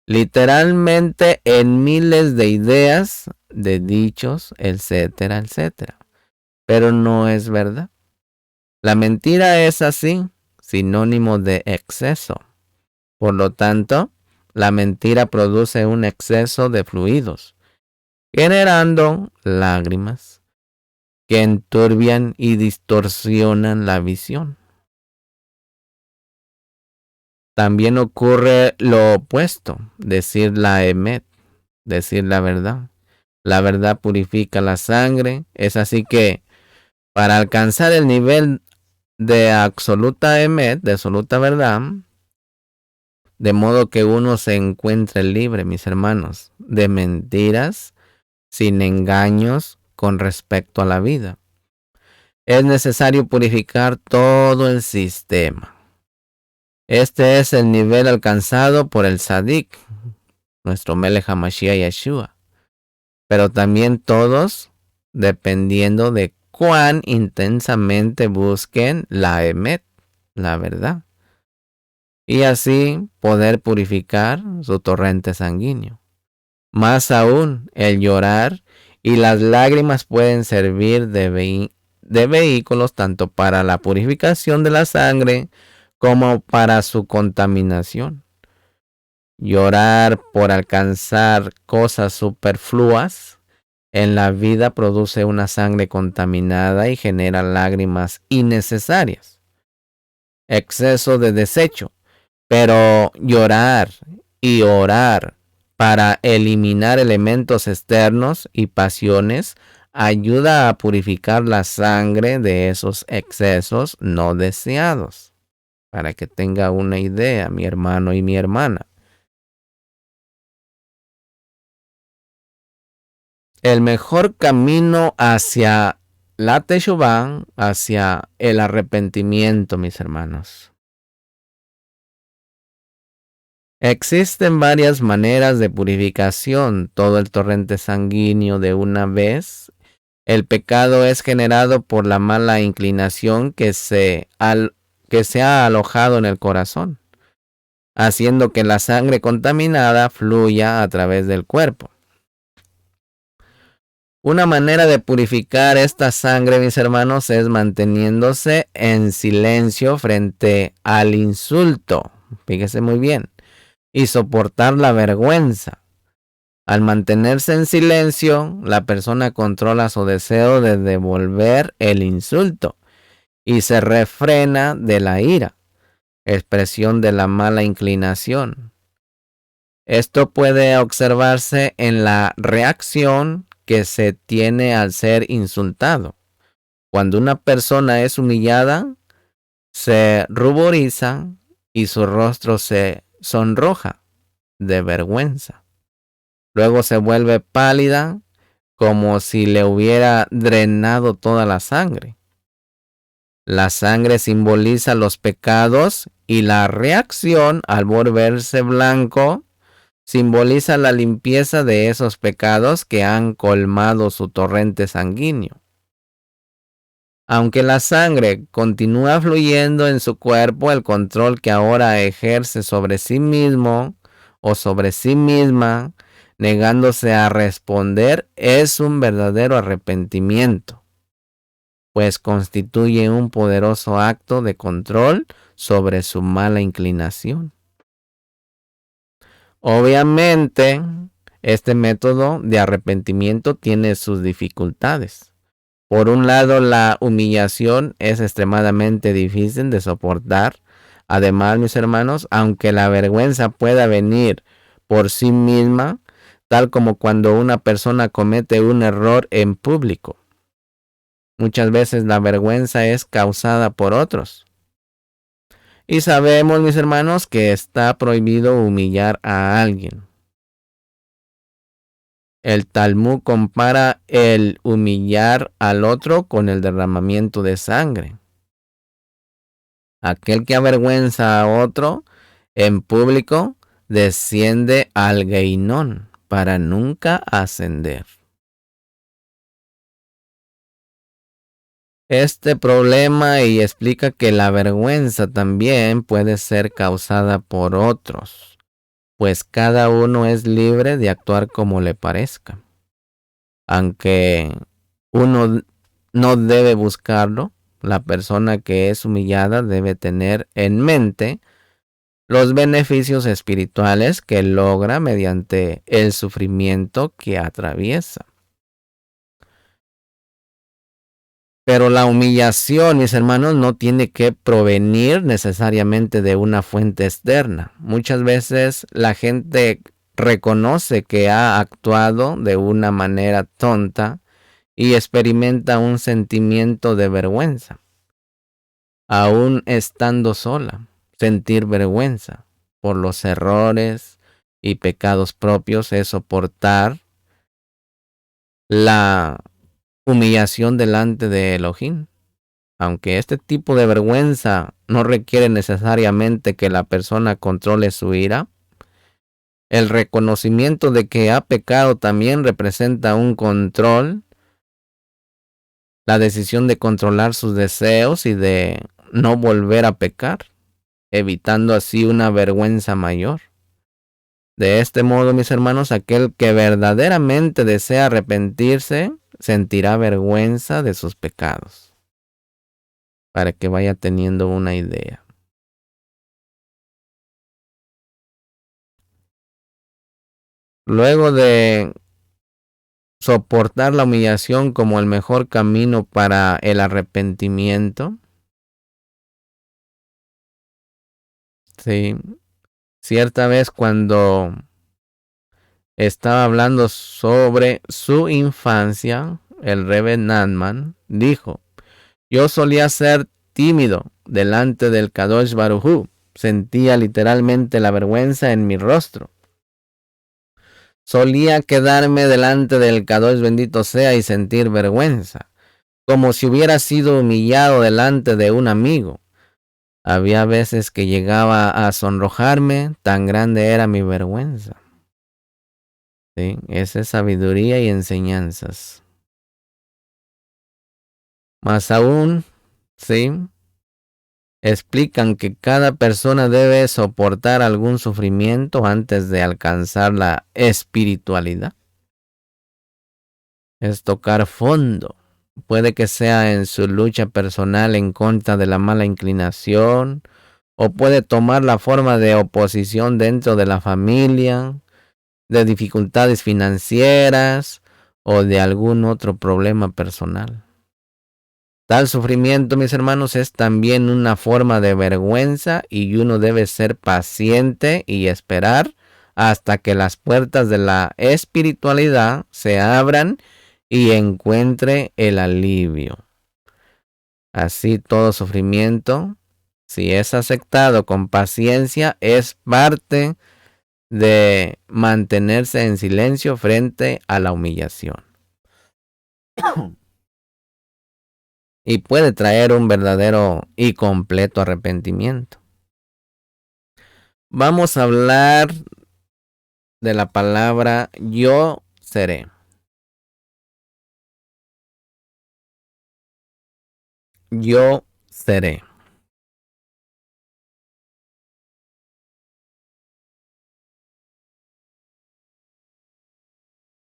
Literalmente en miles de ideas, de dichos, etcétera, etcétera. Pero no es verdad. La mentira es así, sinónimo de exceso. Por lo tanto, la mentira produce un exceso de fluidos, generando lágrimas que enturbian y distorsionan la visión. También ocurre lo opuesto, decir la emet, decir la verdad. La verdad purifica la sangre, es así que para alcanzar el nivel de absoluta emet, de absoluta verdad, de modo que uno se encuentre libre, mis hermanos, de mentiras, sin engaños con respecto a la vida. Es necesario purificar todo el sistema. Este es el nivel alcanzado por el Sadik, nuestro Melech HaMashiach Yeshua. Pero también todos, dependiendo de cuán intensamente busquen la emet, la verdad. Y así poder purificar su torrente sanguíneo. Más aún, el llorar y las lágrimas pueden servir de vehículos tanto para la purificación de la sangre como para su contaminación. Llorar por alcanzar cosas superfluas en la vida produce una sangre contaminada y genera lágrimas innecesarias. Exceso de desecho. Pero llorar y orar para eliminar elementos externos y pasiones ayuda a purificar la sangre de esos excesos no deseados. Para que tenga una idea, mi hermano y mi hermana. El mejor camino hacia la Teshuvá, hacia el arrepentimiento, mis hermanos. Existen varias maneras de purificación, todo el torrente sanguíneo de una vez. El pecado es generado por la mala inclinación que se ha alojado en el corazón, haciendo que la sangre contaminada fluya a través del cuerpo. Una manera de purificar esta sangre, mis hermanos, es manteniéndose en silencio frente al insulto. Fíjese muy bien. Y soportar la vergüenza. Al mantenerse en silencio, la persona controla su deseo de devolver el insulto y se refrena de la ira, expresión de la mala inclinación. Esto puede observarse en la reacción que se tiene al ser insultado. cuando una persona es humillada, se ruboriza y su rostro se sonroja de vergüenza. Luego se vuelve pálida como si le hubiera drenado toda la sangre. La sangre simboliza los pecados y la reacción al volverse blanco simboliza la limpieza de esos pecados que han colmado su torrente sanguíneo. Aunque la sangre continúa fluyendo en su cuerpo, el control que ahora ejerce sobre sí mismo o sobre sí misma, negándose a responder, es un verdadero arrepentimiento, pues constituye un poderoso acto de control sobre su mala inclinación. Obviamente, este método de arrepentimiento tiene sus dificultades. Por un lado, la humillación es extremadamente difícil de soportar. Además, mis hermanos, aunque la vergüenza pueda venir por sí misma, tal como cuando una persona comete un error en público, muchas veces la vergüenza es causada por otros. Y sabemos, mis hermanos, que está prohibido humillar a alguien. El Talmud compara el humillar al otro con el derramamiento de sangre. Aquel que avergüenza a otro en público desciende al Geinón para nunca ascender. Este problema y explica que la vergüenza también puede ser causada por otros, pues cada uno es libre de actuar como le parezca. Aunque uno no debe buscarlo, la persona que es humillada debe tener en mente los beneficios espirituales que logra mediante el sufrimiento que atraviesa. Pero la humillación, mis hermanos, no tiene que provenir necesariamente de una fuente externa. Muchas veces la gente reconoce que ha actuado de una manera tonta y experimenta un sentimiento de vergüenza. Aún estando sola, sentir vergüenza por los errores y pecados propios es soportar la humillación delante de Elohim. Aunque este tipo de vergüenza no requiere necesariamente que la persona controle su ira, el reconocimiento de que ha pecado también representa un control, la decisión de controlar sus deseos y de no volver a pecar, evitando así una vergüenza mayor. De este modo, mis hermanos, aquel que verdaderamente desea arrepentirse sentirá vergüenza de sus pecados. Para que vaya teniendo una idea. Luego de soportar la humillación como el mejor camino para el arrepentimiento, sí, cierta vez cuando estaba hablando sobre su infancia, el Rebbe Nachman dijo: yo solía ser tímido delante del Kadosh Baruj Hu. Sentía literalmente la vergüenza en mi rostro. Solía quedarme delante del Kadosh bendito sea y sentir vergüenza, como si hubiera sido humillado delante de un amigo. Había veces que llegaba a sonrojarme, tan grande era mi vergüenza. ¿Sí? Esa es sabiduría y enseñanzas. Más aún, ¿sí? Explican que cada persona debe soportar algún sufrimiento antes de alcanzar la espiritualidad. Es tocar fondo. Puede que sea en su lucha personal en contra de la mala inclinación, o puede tomar la forma de oposición dentro de la familia, de dificultades financieras o de algún otro problema personal. Tal sufrimiento, mis hermanos, es también una forma de vergüenza y uno debe ser paciente y esperar hasta que las puertas de la espiritualidad se abran y encuentre el alivio. Así todo sufrimiento, si es aceptado con paciencia, es parte de mantenerse en silencio frente a la humillación. Y puede traer un verdadero y completo arrepentimiento. Vamos a hablar de la palabra yo seré. Yo seré.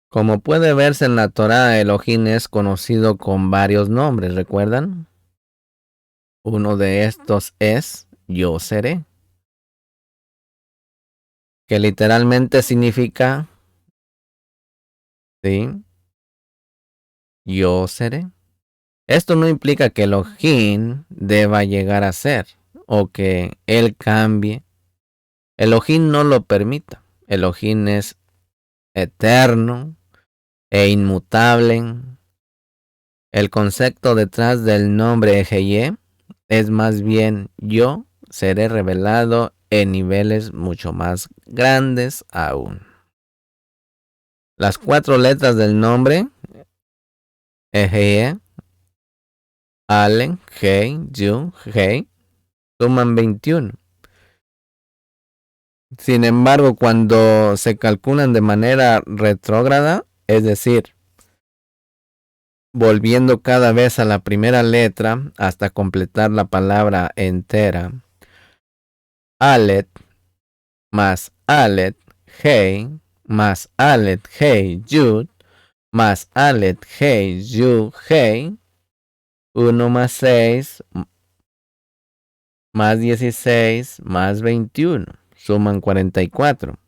Como puede verse en la Torá, Elohim es conocido con varios nombres, ¿recuerdan? Uno de estos es yo seré, que literalmente significa, ¿sí? Yo seré. Esto no implica que Elohim deba llegar a ser o que él cambie. Elohim no lo permita. Elohim es eterno e inmutable. El concepto detrás del nombre Ejeye es más bien yo seré revelado en niveles mucho más grandes aún. Las 4 letras del nombre Ejeye, Allen, Hei, Yu, Hei suman 21. Sin embargo, cuando se calculan de manera retrógrada, es decir, volviendo cada vez a la primera letra hasta completar la palabra entera, Alet más Alet, Hei más Alet, Hei, Yud más Alet, Hei, Yud, Hei, 1 más 6 más 16 más 21, suman 44.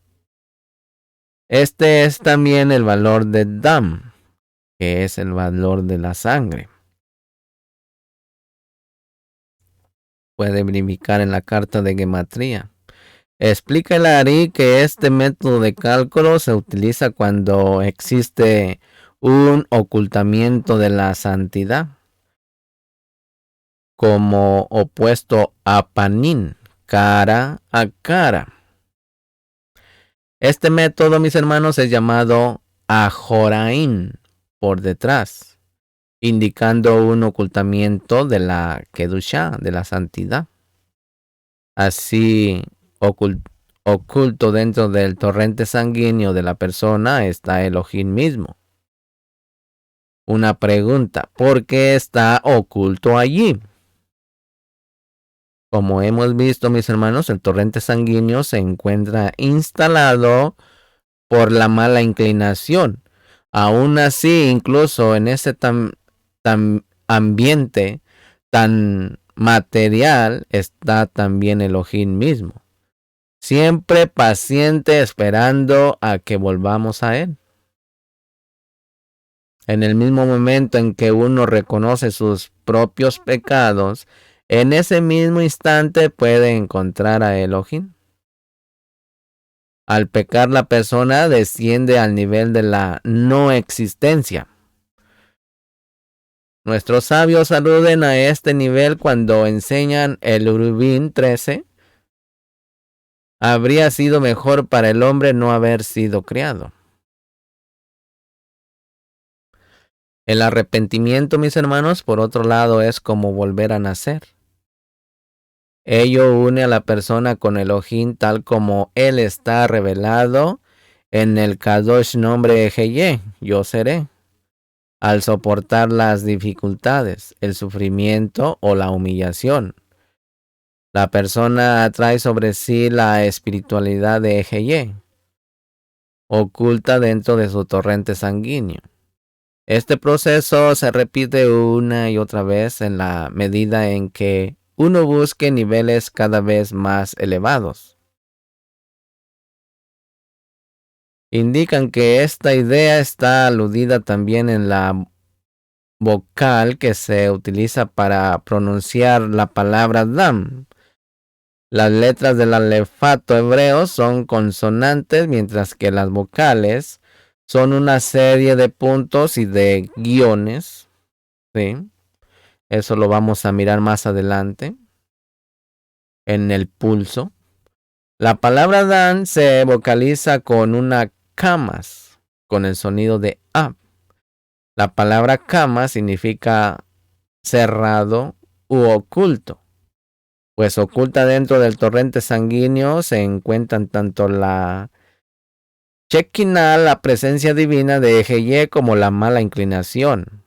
Este es también el valor de Dam, que es el valor de la sangre. Puede verificar en la carta de gematría. Explica el Ari que este método de cálculo se utiliza cuando existe un ocultamiento de la santidad, como opuesto a panín, cara a cara. Este método, mis hermanos, es llamado ajoraín, por detrás, indicando un ocultamiento de la Kedushá, de la santidad. Así, oculto dentro del torrente sanguíneo de la persona está Elohim mismo. Una pregunta, ¿por qué está oculto allí? Como hemos visto, mis hermanos, el torrente sanguíneo se encuentra instalado por la mala inclinación. Aún así, incluso en ese tan ambiente tan material, está también Elohim mismo. Siempre paciente esperando a que volvamos a Él. En el mismo momento en que uno reconoce sus propios pecados, en ese mismo instante puede encontrar a Elohim. Al pecar, la persona desciende al nivel de la no existencia. Nuestros sabios aluden a este nivel cuando enseñan el Urubín 13. Habría sido mejor para el hombre no haber sido criado. El arrepentimiento, mis hermanos, por otro lado, es como volver a nacer. Ello une a la persona con Elohim tal como él está revelado en el Kadosh nombre Ejeye, yo seré. Al soportar las dificultades, el sufrimiento o la humillación, la persona atrae sobre sí la espiritualidad de Ejeye, oculta dentro de su torrente sanguíneo. Este proceso se repite una y otra vez en la medida en que uno busque niveles cada vez más elevados. Indican que esta idea está aludida también en la vocal que se utiliza para pronunciar la palabra Dam. Las letras del alefato hebreo son consonantes, mientras que las vocales son una serie de puntos y de guiones, ¿sí? Eso lo vamos a mirar más adelante en el pulso. La palabra Dan se vocaliza con una camas, con el sonido de A. La palabra cama significa cerrado u oculto, pues oculta dentro del torrente sanguíneo se encuentran tanto la Shekinah, la presencia divina de Eje como la mala inclinación.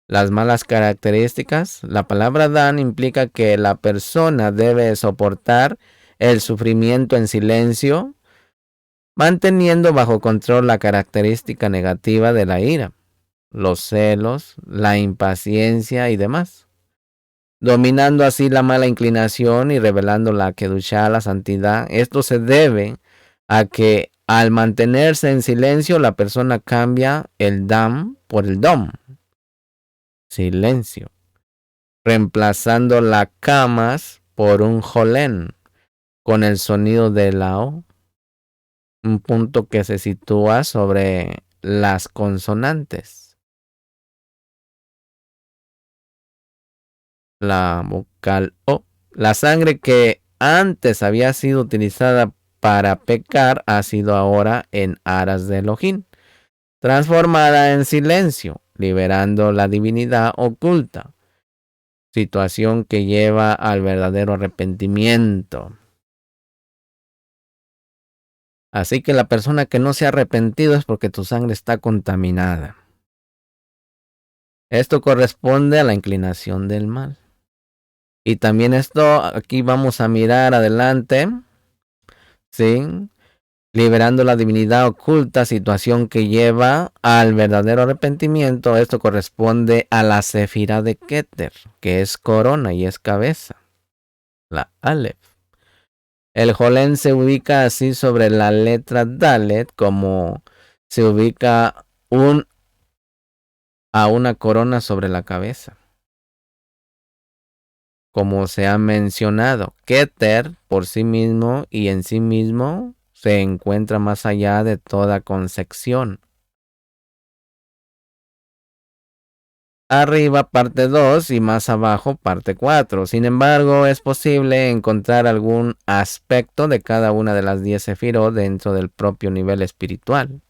Las malas características. La palabra Dan implica que la persona debe soportar el sufrimiento en silencio, manteniendo bajo control la característica negativa de la ira, los celos, la impaciencia y demás, dominando así la mala inclinación y revelando la Kedushá, la santidad. Esto se debe a que al mantenerse en silencio la persona cambia el Dam por el Dom, silencio, reemplazando la camas por un Jolén con el sonido de la O, un punto que se sitúa sobre las consonantes. La vocal O. La sangre que antes había sido utilizada para pecar ha sido ahora en aras de Elohim, transformada en silencio, liberando la divinidad oculta, situación que lleva al verdadero arrepentimiento. Así que la persona que no se ha arrepentido es porque tu sangre está contaminada. Esto corresponde a la inclinación del mal. Y también esto aquí vamos a mirar adelante, ¿sí? Liberando la divinidad oculta, situación que lleva al verdadero arrepentimiento. Esto corresponde a la Sefirá de Keter, que es corona y es cabeza, la Aleph. El Jolén se ubica así sobre la letra Dalet, como se ubica a una corona sobre la cabeza. Como se ha mencionado, Keter por sí mismo y en sí mismo se encuentra más allá de toda concepción. Arriba parte 2 y más abajo parte 4. Sin embargo, es posible encontrar algún aspecto de cada una de las 10 sefirot dentro del propio nivel espiritual.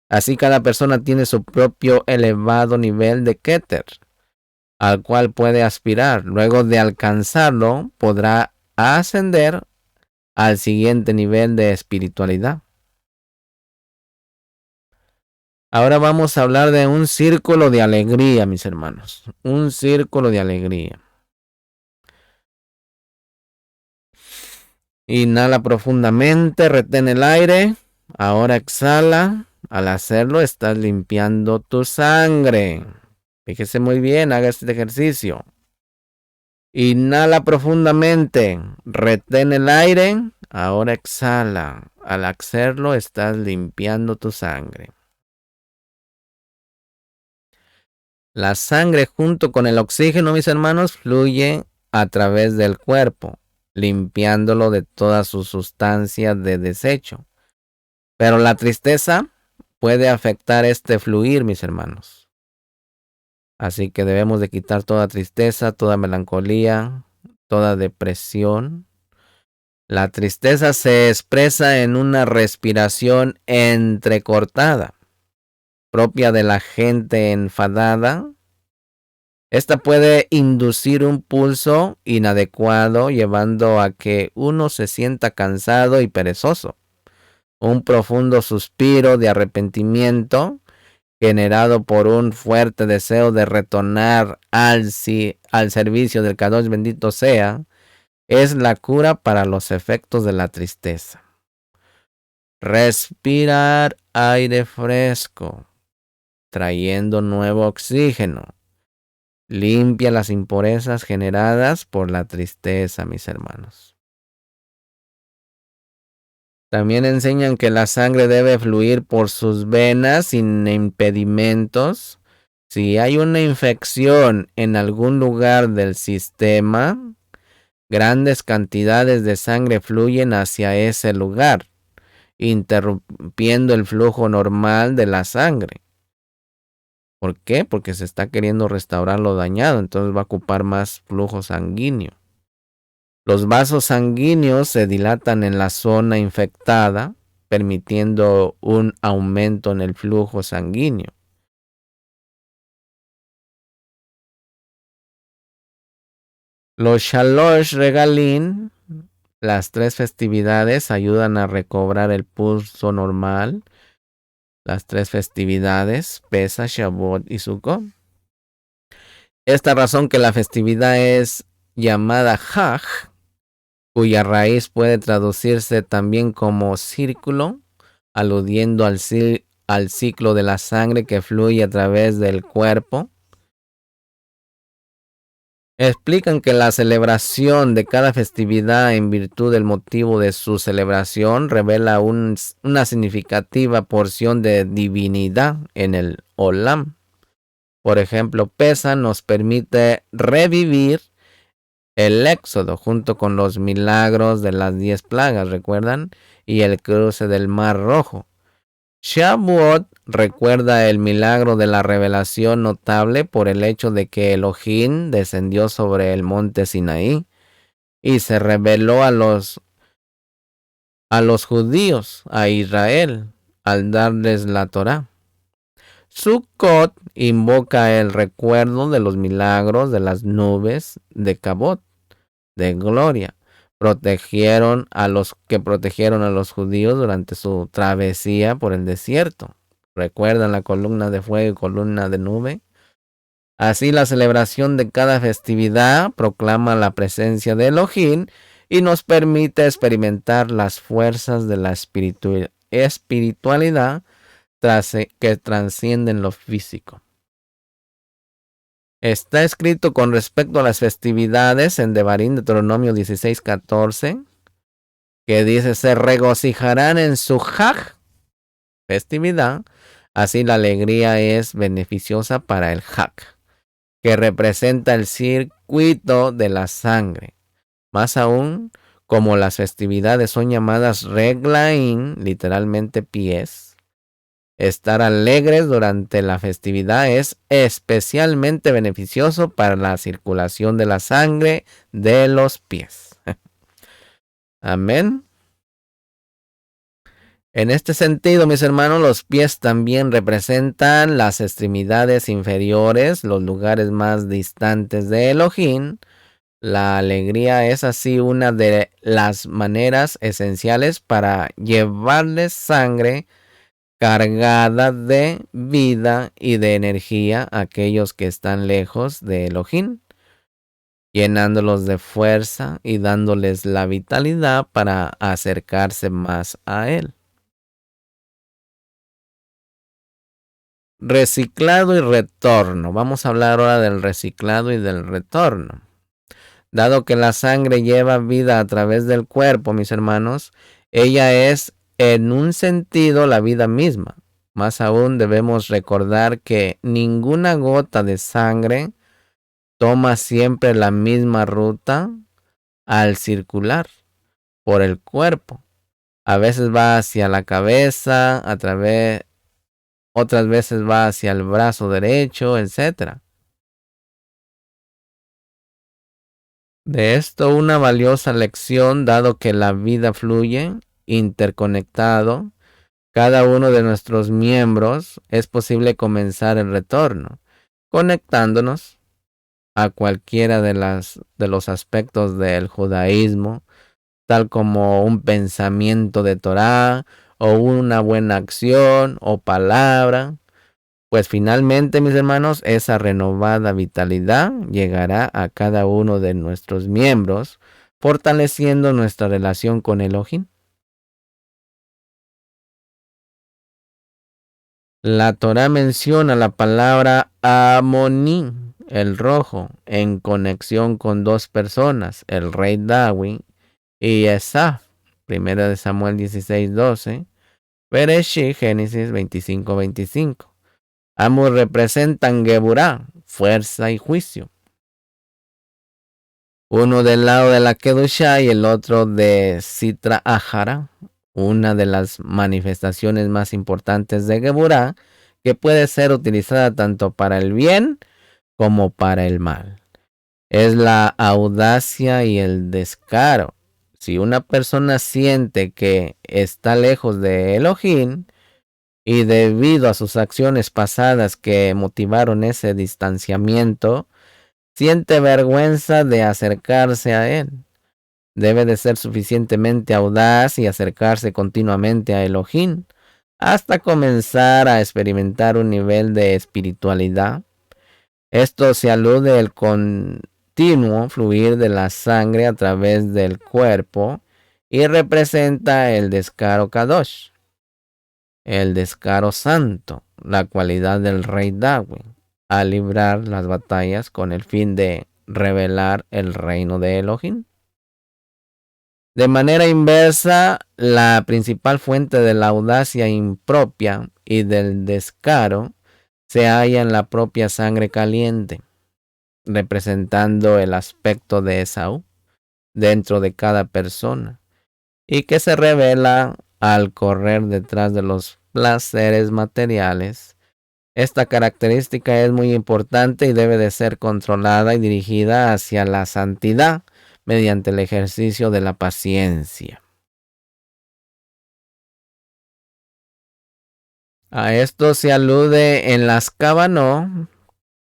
Así cada persona tiene su propio elevado nivel de Keter, al cual puede aspirar. Luego de alcanzarlo, podrá ascender al siguiente nivel de espiritualidad. Ahora vamos a hablar de un círculo de alegría, mis hermanos. Un círculo de alegría. Inhala profundamente, retén el aire. Ahora exhala. Al hacerlo, estás limpiando tu sangre. Fíjese muy bien, haga este ejercicio. Inhala profundamente, retén el aire. Ahora exhala. Al hacerlo, estás limpiando tu sangre. La sangre junto con el oxígeno, mis hermanos, fluye a través del cuerpo, limpiándolo de toda su sustancia de desecho. Pero la tristeza puede afectar este fluir, mis hermanos. Así que debemos de quitar toda tristeza, toda melancolía, toda depresión. La tristeza se expresa en una respiración entrecortada, propia de la gente enfadada. Esta puede inducir un pulso inadecuado, llevando a que uno se sienta cansado y perezoso. Un profundo suspiro de arrepentimiento, generado por un fuerte deseo de retornar al servicio del Kadosh bendito sea, es la cura para los efectos de la tristeza. Respirar aire fresco, trayendo nuevo oxígeno. Limpia las impurezas generadas por la tristeza, mis hermanos. También enseñan que la sangre debe fluir por sus venas sin impedimentos. Si hay una infección en algún lugar del sistema, grandes cantidades de sangre fluyen hacia ese lugar, interrumpiendo el flujo normal de la sangre. ¿Por qué? Porque se está queriendo restaurar lo dañado, entonces va a ocupar más flujo sanguíneo. Los vasos sanguíneos se dilatan en la zona infectada, permitiendo un aumento en el flujo sanguíneo. Los Shalosh Regalim, las 3 festividades, ayudan a recobrar el pulso normal. Las 3 festividades, Pesach, Shavuot y Sukkot. Esta razón que la festividad es llamada Haj, cuya raíz puede traducirse también como círculo, aludiendo al ciclo de la sangre que fluye a través del cuerpo. Explican que la celebración de cada festividad en virtud del motivo de su celebración revela una significativa porción de divinidad en el Olam. Por ejemplo, Pesach nos permite revivir el Éxodo junto con los milagros de las 10 plagas, ¿recuerdan? Y el cruce del Mar Rojo. Shavuot recuerda el milagro de la revelación notable por el hecho de que Elohim descendió sobre el monte Sinaí y se reveló a los judíos, a Israel, al darles la Torá. Sukkot invoca el recuerdo de los milagros de las nubes de Cabot, de gloria. Protegieron a los judíos durante su travesía por el desierto. ¿Recuerdan la columna de fuego y columna de nube? Así la celebración de cada festividad proclama la presencia de Elohim y nos permite experimentar las fuerzas de la espiritualidad que trascienden lo físico. Está escrito con respecto a las festividades en Devarim, Deuteronomio 16:14, que dice: se regocijarán en su Haj, festividad, así la alegría es beneficiosa para el Haj, que representa el circuito de la sangre. Más aún, como las festividades son llamadas Reglaim, literalmente pies, estar alegres durante la festividad es especialmente beneficioso para la circulación de la sangre de los pies. Amén. En este sentido, mis hermanos, los pies también representan las extremidades inferiores, los lugares más distantes de Elohim. La alegría es así una de las maneras esenciales para llevarles sangre cargada de vida y de energía a aquellos que están lejos de Elohim, llenándolos de fuerza y dándoles la vitalidad para acercarse más a Él. Reciclado y retorno. Vamos a hablar ahora del reciclado y del retorno. Dado que la sangre lleva vida a través del cuerpo, mis hermanos, ella es en un sentido la vida misma. Más aún debemos recordar que ninguna gota de sangre toma siempre la misma ruta al circular por el cuerpo. A veces va hacia la cabeza, otras veces va hacia el brazo derecho, etc. De esto una valiosa lección, dado que la vida fluye interconectado, cada uno de nuestros miembros, es posible comenzar el retorno, conectándonos a cualquiera de los aspectos del judaísmo, tal como un pensamiento de Torá, o una buena acción, o palabra. Pues finalmente, mis hermanos, esa renovada vitalidad llegará a cada uno de nuestros miembros, fortaleciendo nuestra relación con Elohim. La Torá menciona la palabra Amoní, el rojo, en conexión con 2 personas, el rey David y Esaf, 1 Samuel 16:12, Bereshit, Génesis 25:25. Ambos representan Geburá, fuerza y juicio. Uno del lado de la Kedushá y el otro de Sitra Ahara, una de las manifestaciones más importantes de Geburá, que puede ser utilizada tanto para el bien como para el mal. Es la audacia y el descaro. Si una persona siente que está lejos de Elohim y debido a sus acciones pasadas que motivaron ese distanciamiento, siente vergüenza de acercarse a él. Debe de ser suficientemente audaz y acercarse continuamente a Elohim hasta comenzar a experimentar un nivel de espiritualidad. Esto se alude al continuo fluir de la sangre a través del cuerpo y representa el descaro Kadosh, el descaro santo, la cualidad del rey David, al librar las batallas con el fin de revelar el reino de Elohim. De manera inversa, la principal fuente de la audacia impropia y del descaro se halla en la propia sangre caliente, representando el aspecto de Esaú dentro de cada persona y que se revela al correr detrás de los placeres materiales. Esta característica es muy importante y debe de ser controlada y dirigida hacia la santidad mediante el ejercicio de la paciencia. A esto se alude en las Kavanot,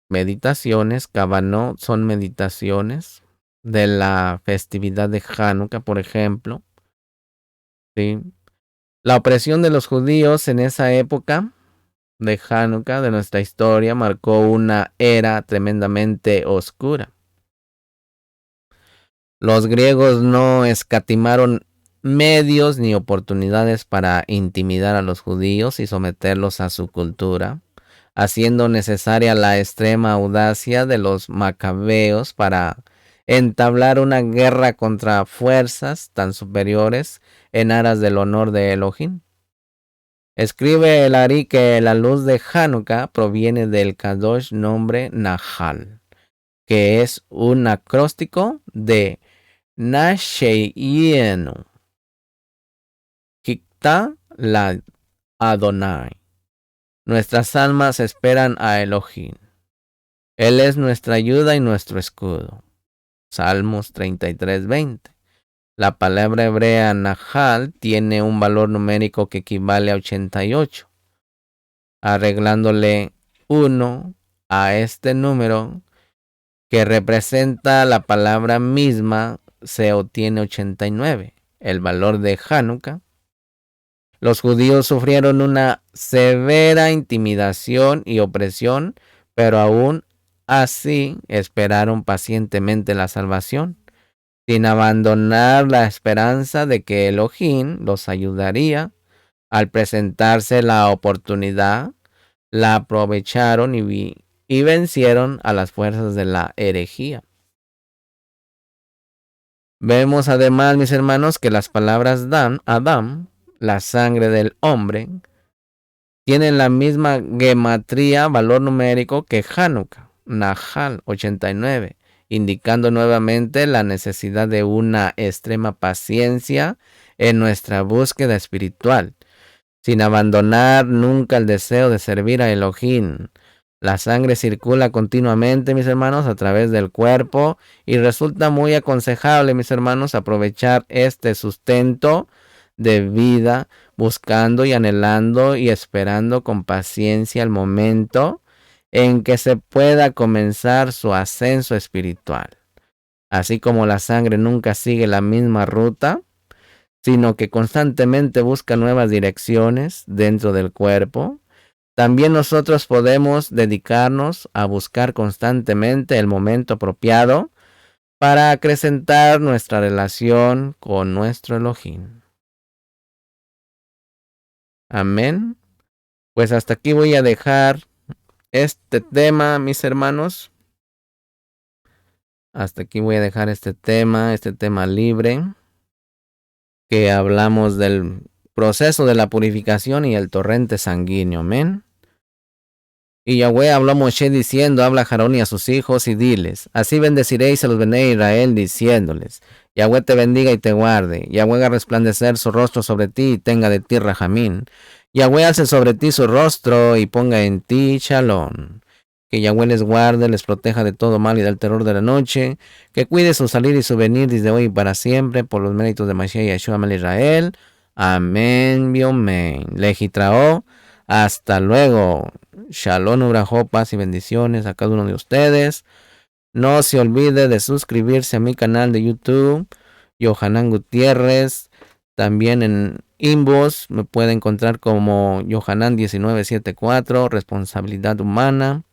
meditaciones. Kavanot son meditaciones de la festividad de Hanukkah, por ejemplo. ¿Sí? La opresión de los judíos en esa época de Hanukkah de nuestra historia marcó una era tremendamente oscura. Los griegos no escatimaron medios ni oportunidades para intimidar a los judíos y someterlos a su cultura, haciendo necesaria la extrema audacia de los macabeos para entablar una guerra contra fuerzas tan superiores en aras del honor de Elohim. Escribe el Ari que la luz de Hanukkah proviene del Kadosh nombre Nahal, que es un acróstico de Nasheyenu, Hikta la Adonai. Nuestras almas esperan a Elohim. Él es nuestra ayuda y nuestro escudo. Salmos 33:20. La palabra hebrea Nahal tiene un valor numérico que equivale a 88. Arreglándole 1 a este número que representa la palabra misma, se obtiene 89, el valor de Hanukkah. Los judíos sufrieron una severa intimidación y opresión, pero aún así esperaron pacientemente la salvación, sin abandonar la esperanza de que Elohim los ayudaría. Al presentarse la oportunidad, la aprovecharon y vencieron a las fuerzas de la herejía. Vemos además, mis hermanos, que las palabras Adam, la sangre del hombre, tienen la misma gematría, valor numérico que Hanukkah, Nahal 89, indicando nuevamente la necesidad de una extrema paciencia en nuestra búsqueda espiritual, sin abandonar nunca el deseo de servir a Elohim. La sangre circula continuamente, mis hermanos, a través del cuerpo y resulta muy aconsejable, mis hermanos, aprovechar este sustento de vida, buscando y anhelando y esperando con paciencia el momento en que se pueda comenzar su ascenso espiritual. Así como la sangre nunca sigue la misma ruta, sino que constantemente busca nuevas direcciones dentro del cuerpo, también nosotros podemos dedicarnos a buscar constantemente el momento apropiado para acrecentar nuestra relación con nuestro Elohim. Amén. Pues hasta aquí voy a dejar este tema, mis hermanos. Hasta aquí voy a dejar este tema libre, que hablamos del proceso de la purificación y el torrente sanguíneo. Amén. Y Yahweh habló a Moshe diciendo, habla a Aarón y a sus hijos y diles, así bendeciréis a los Bené de Israel diciéndoles, Yahweh te bendiga y te guarde, Yahweh haga resplandecer su rostro sobre ti y tenga de ti rajamín, Yahweh alce sobre ti su rostro y ponga en ti shalom. Que Yahweh les guarde, les proteja de todo mal y del terror de la noche. Que cuide su salir y su venir desde hoy y para siempre por los méritos de Mashiach Yeshua Amel Israel. Amén, amén. Legitrao. Hasta luego. Shalom, ubrajo, paz y bendiciones a cada uno de ustedes. No se olvide de suscribirse a mi canal de YouTube, Yohanan Gutiérrez. También en Inbox me puede encontrar como Yohanan1974, Responsabilidad Humana.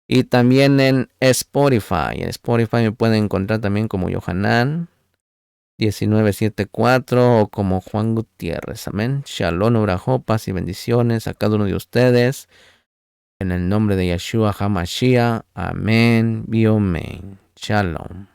Y también en Spotify. En Spotify me pueden encontrar también como Yohanan1974 o como Juan Gutiérrez. Amén. Shalom, Urajo, paz y bendiciones a cada uno de ustedes. En el nombre de Yeshua HaMashiach. Amén. Amén. Shalom.